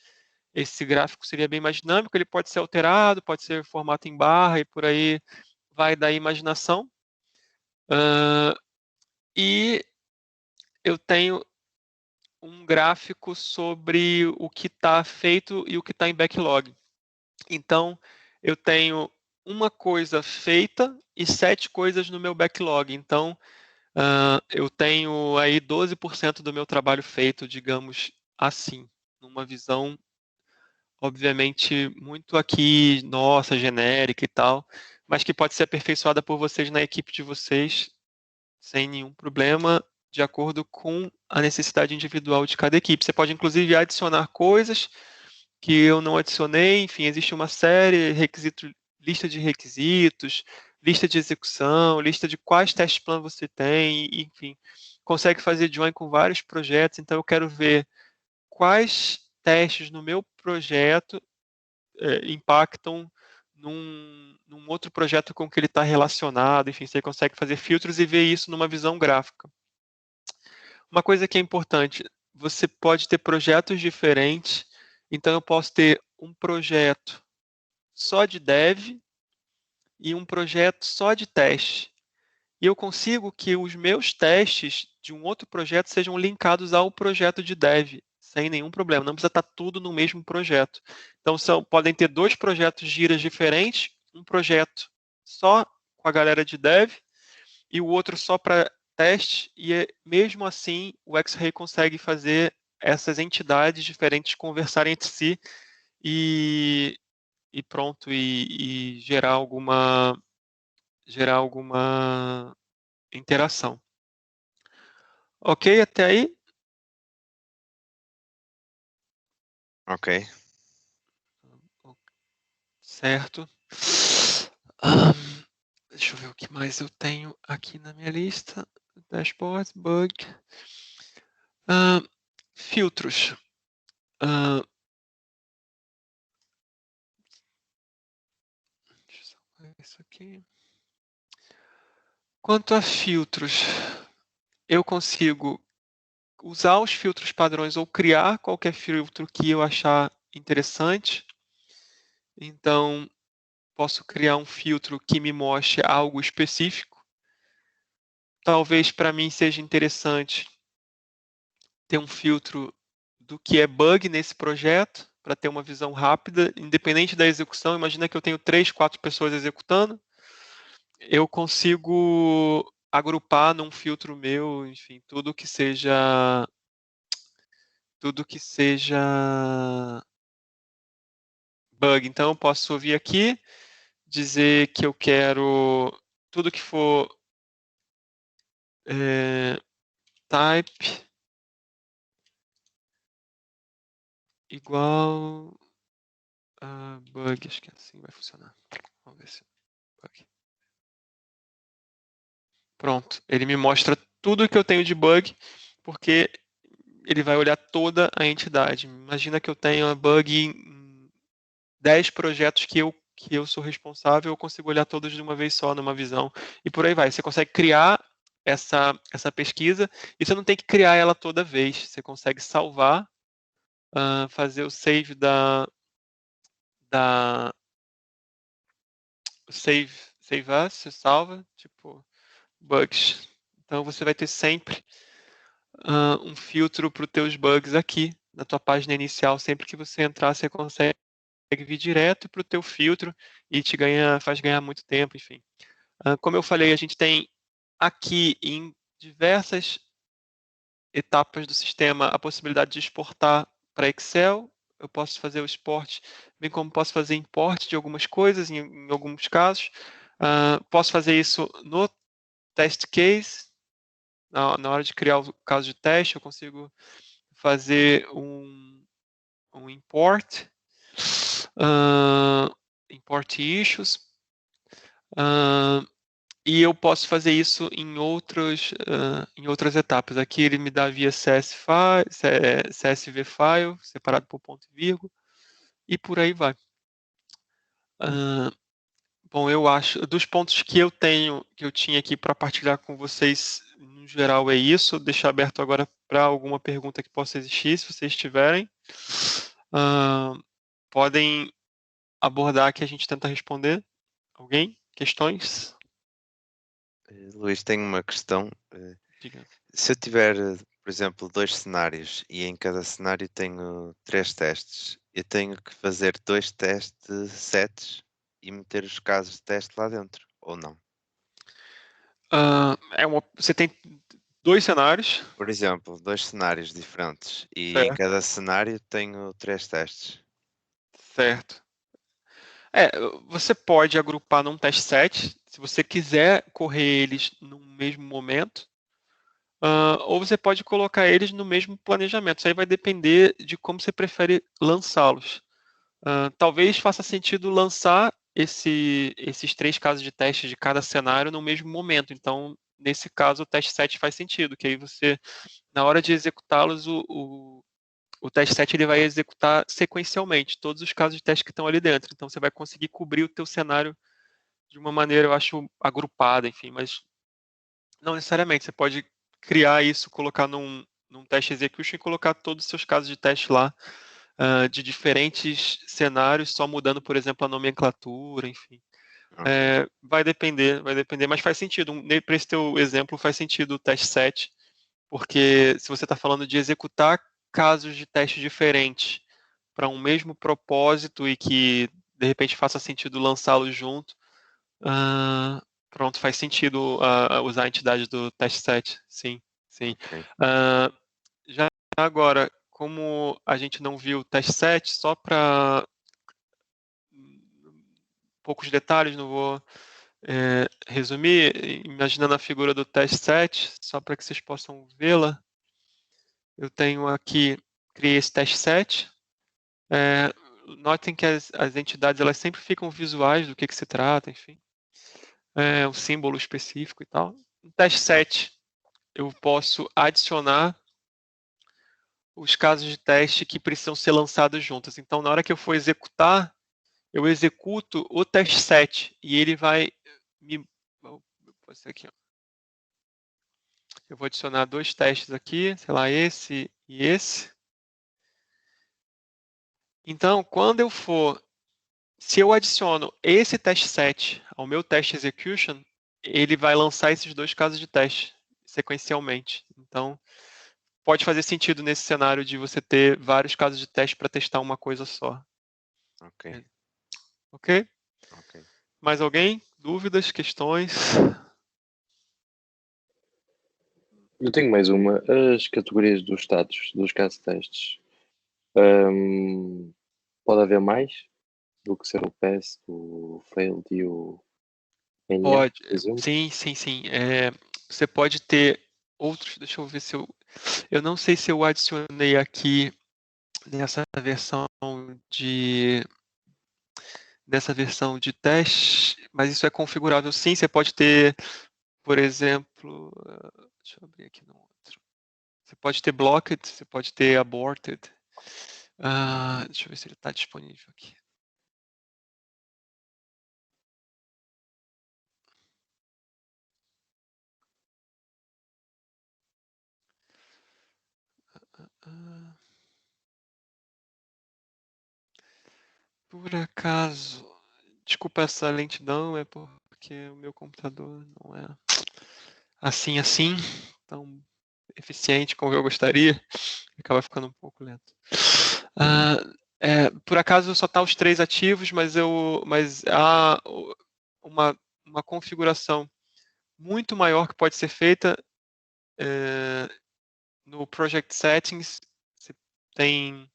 esse gráfico seria bem mais dinâmico. Ele pode ser alterado, pode ser formato em barra e por aí vai da imaginação. E eu tenho um gráfico sobre o que está feito e o que está em backlog. Então, eu tenho uma coisa feita e 7 coisas no meu backlog. Então, eu tenho aí 12% do meu trabalho feito, digamos assim, numa visão, obviamente, muito aqui, nossa, genérica e tal, mas que pode ser aperfeiçoada por vocês na equipe de vocês, sem nenhum problema de acordo com a necessidade individual de cada equipe. Você pode, inclusive, adicionar coisas que eu não adicionei. Enfim, existe uma série, lista de requisitos, lista de execução, lista de quais testes plan você tem, enfim. Consegue fazer join com vários projetos. Então, eu quero ver quais testes no meu projeto impactam num outro projeto com que ele está relacionado. Enfim, você consegue fazer filtros e ver isso numa visão gráfica. Uma coisa que é importante, você pode ter projetos diferentes. Então, eu posso ter um projeto só de dev e um projeto só de teste. E eu consigo que os meus testes de um outro projeto sejam linkados ao projeto de dev, sem nenhum problema. Não precisa estar tudo no mesmo projeto. Então, podem ter 2 projetos Jira diferentes, um projeto só com a galera de dev e o outro só para teste, e mesmo assim o X-Ray consegue fazer essas entidades diferentes conversarem entre si e pronto, e gerar alguma interação. Ok, até aí? Ok. Certo. Deixa eu ver o que mais eu tenho aqui na minha lista. Dashboard, bug. Filtros. Deixa eu só ver isso aqui. Quanto a filtros, eu consigo usar os filtros padrões ou criar qualquer filtro que eu achar interessante. Então, posso criar um filtro que me mostre algo específico. Talvez para mim seja interessante ter um filtro do que é bug nesse projeto, para ter uma visão rápida, independente da execução. Imagina que eu tenho 3, 4 pessoas executando. Eu consigo agrupar num filtro meu, enfim, tudo que seja bug. Então, eu posso vir aqui, dizer que eu quero tudo que for type igual a bug. Acho que assim vai funcionar. Vamos ver se bug. Pronto, ele me mostra tudo que eu tenho de bug, porque ele vai olhar toda a entidade. Imagina que eu tenha bug em 10 projetos que eu sou responsável, eu consigo olhar todos de uma vez só, numa visão. E por aí vai. Você consegue criar essa pesquisa e você não tem que criar ela toda vez. Você consegue salvar, fazer o save save as, você salva, tipo, bugs. Então você vai ter sempre um filtro para os teus bugs aqui na tua página inicial. Sempre que você entrar, você consegue vir direto para o teu filtro e faz ganhar muito tempo, enfim. Como eu falei, a gente tem aqui em diversas etapas do sistema a possibilidade de exportar para Excel. Eu posso fazer o export, bem como posso fazer import de algumas coisas em alguns casos. Posso fazer isso no test case. Na hora de criar o caso de teste, eu consigo fazer um import, import issues, e eu posso fazer isso em outras etapas. Aqui ele me dá via CSV file, separado por ponto e vírgula, e por aí vai. Bom, eu acho, dos pontos que eu tinha aqui para partilhar com vocês, no geral, é isso. Vou deixar aberto agora para alguma pergunta que possa existir, se vocês tiverem. Podem abordar que a gente tenta responder. Alguém? Questões? Luís, tenho uma questão. Diga. Se eu tiver, por exemplo, 2 cenários e em cada cenário tenho 3 testes, eu tenho que fazer 2 testes sets e meter os casos de teste lá dentro, ou não? Você tem 2 cenários. Por exemplo, 2 cenários diferentes e em Certo. cada cenário tenho 3 testes. Certo. Você pode agrupar num teste set, se você quiser correr eles no mesmo momento. ou você pode colocar eles no mesmo planejamento. Isso aí vai depender de como você prefere lançá-los. Talvez faça sentido lançar esses 3 casos de teste de cada cenário no mesmo momento. Então, nesse caso, o teste set faz sentido, que aí você, na hora de executá-los, o teste set ele vai executar sequencialmente todos os casos de teste que estão ali dentro. Então, você vai conseguir cobrir o teu cenário de uma maneira, eu acho, agrupada, enfim, mas não necessariamente. Você pode criar isso, colocar num teste execution e colocar todos os seus casos de teste lá, de diferentes cenários, só mudando, por exemplo, a nomenclatura, enfim. Ok. Vai depender, mas faz sentido. Para esse teu exemplo, faz sentido o teste set, porque se você está falando de executar casos de teste diferentes para um mesmo propósito e que, de repente, faça sentido lançá-los junto, pronto, faz sentido usar a entidade do teste set, sim, sim. Ok. Já agora, como a gente não viu o teste set, só para poucos detalhes, não vou resumir, imaginando a figura do teste set, só para que vocês possam vê-la. Eu tenho aqui, criei esse teste set. Notem que as entidades elas sempre ficam visuais do que se trata, enfim. Um símbolo específico e tal. No teste set, eu posso adicionar os casos de teste que precisam ser lançados juntos. Então, na hora que eu for executar, eu executo o teste set e ele vai me... Aqui, ó. Eu vou adicionar 2 testes aqui, sei lá, esse e esse. Então, quando eu for... Se eu adiciono esse teste set ao meu teste execution, ele vai lançar esses 2 casos de teste sequencialmente. Então, pode fazer sentido nesse cenário de você ter vários casos de teste para testar uma coisa só. Ok. Ok? Ok. Mais alguém? Dúvidas? Questões? Eu tenho mais uma. As categorias dos status dos casos testes. Pode haver mais do que ser o PES, o failed e o NA, Pode. por exemplo? Sim, sim, sim. Você pode ter outros. Deixa eu ver se eu. Eu não sei se eu adicionei aqui nessa versão de. Dessa versão de teste, mas isso é configurável sim. Você pode ter, por exemplo. Deixa eu abrir aqui no outro. Você pode ter blocked, você pode ter aborted. Deixa eu ver se ele está disponível aqui. Por acaso, desculpa essa lentidão, é porque o meu computador não é assim, tão eficiente como eu gostaria, acaba ficando um pouco lento. Por acaso só tá os 3 ativos, mas há uma configuração muito maior que pode ser feita no Project Settings. Você tem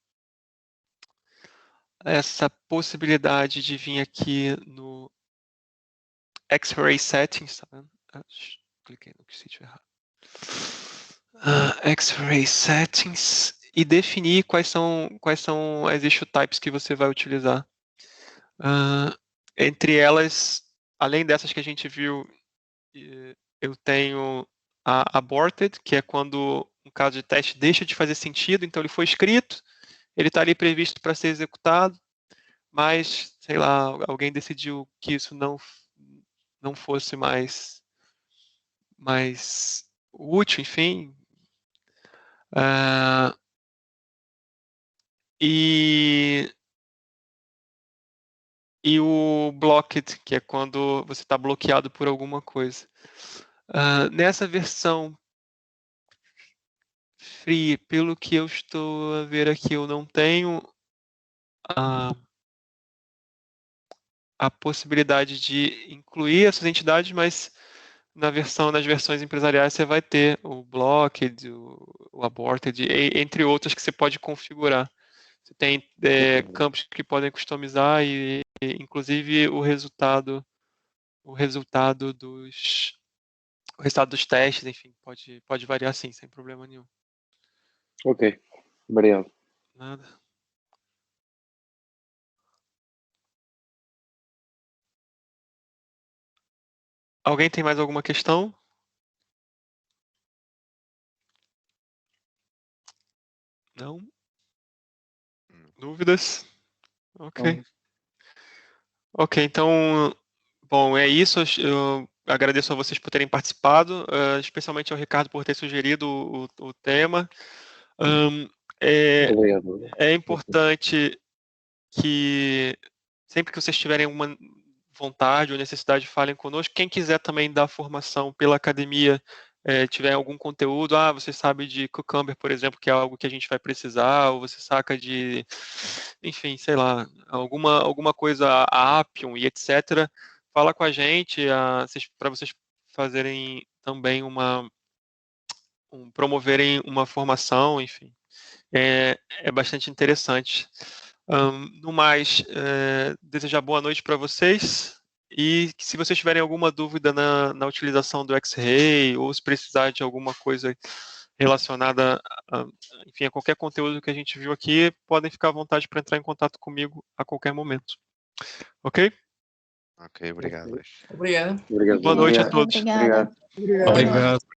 essa possibilidade de vir aqui no X-Ray Settings, tá vendo? Cliquei no sítio errado. X-Ray Settings e definir quais são as issue types que você vai utilizar. Entre elas, além dessas que a gente viu, eu tenho a aborted, que é quando um caso de teste deixa de fazer sentido, então ele foi escrito, ele está ali previsto para ser executado, mas, sei lá, alguém decidiu que isso não fosse mais útil, enfim. E o blocked, que é quando você está bloqueado por alguma coisa. Nessa versão free, pelo que eu estou a ver aqui, eu não tenho a possibilidade de incluir essas entidades, mas nas versões empresariais você vai ter o blocked, o aborted, entre outras que você pode configurar. Você tem campos que podem customizar e inclusive o resultado o resultado dos testes, enfim, pode variar sim, sem problema nenhum. Ok, obrigado. Nada. Alguém tem mais alguma questão? Não? Dúvidas? Ok. Ok, então, bom, é isso. Eu agradeço a vocês por terem participado, especialmente ao Ricardo por ter sugerido o tema. É, Obrigado. é importante que sempre que vocês tiverem uma vontade ou necessidade, falem conosco. Quem quiser também dar formação pela academia, tiver algum conteúdo, você sabe de Cucumber, por exemplo, que é algo que a gente vai precisar, ou você saca de, enfim, sei lá, alguma coisa, a Appium e etc., fala com a gente, para vocês fazerem também promoverem uma formação, enfim. É bastante interessante. No mais, desejar boa noite para vocês. E se vocês tiverem alguma dúvida na utilização do X-Ray ou se precisar de alguma coisa relacionada enfim, a qualquer conteúdo que a gente viu aqui, podem ficar à vontade para entrar em contato comigo a qualquer momento. Ok? Ok, obrigado. Obrigado. Obrigado. Boa noite a Obrigado. todos. Obrigada. Obrigado. Obrigado.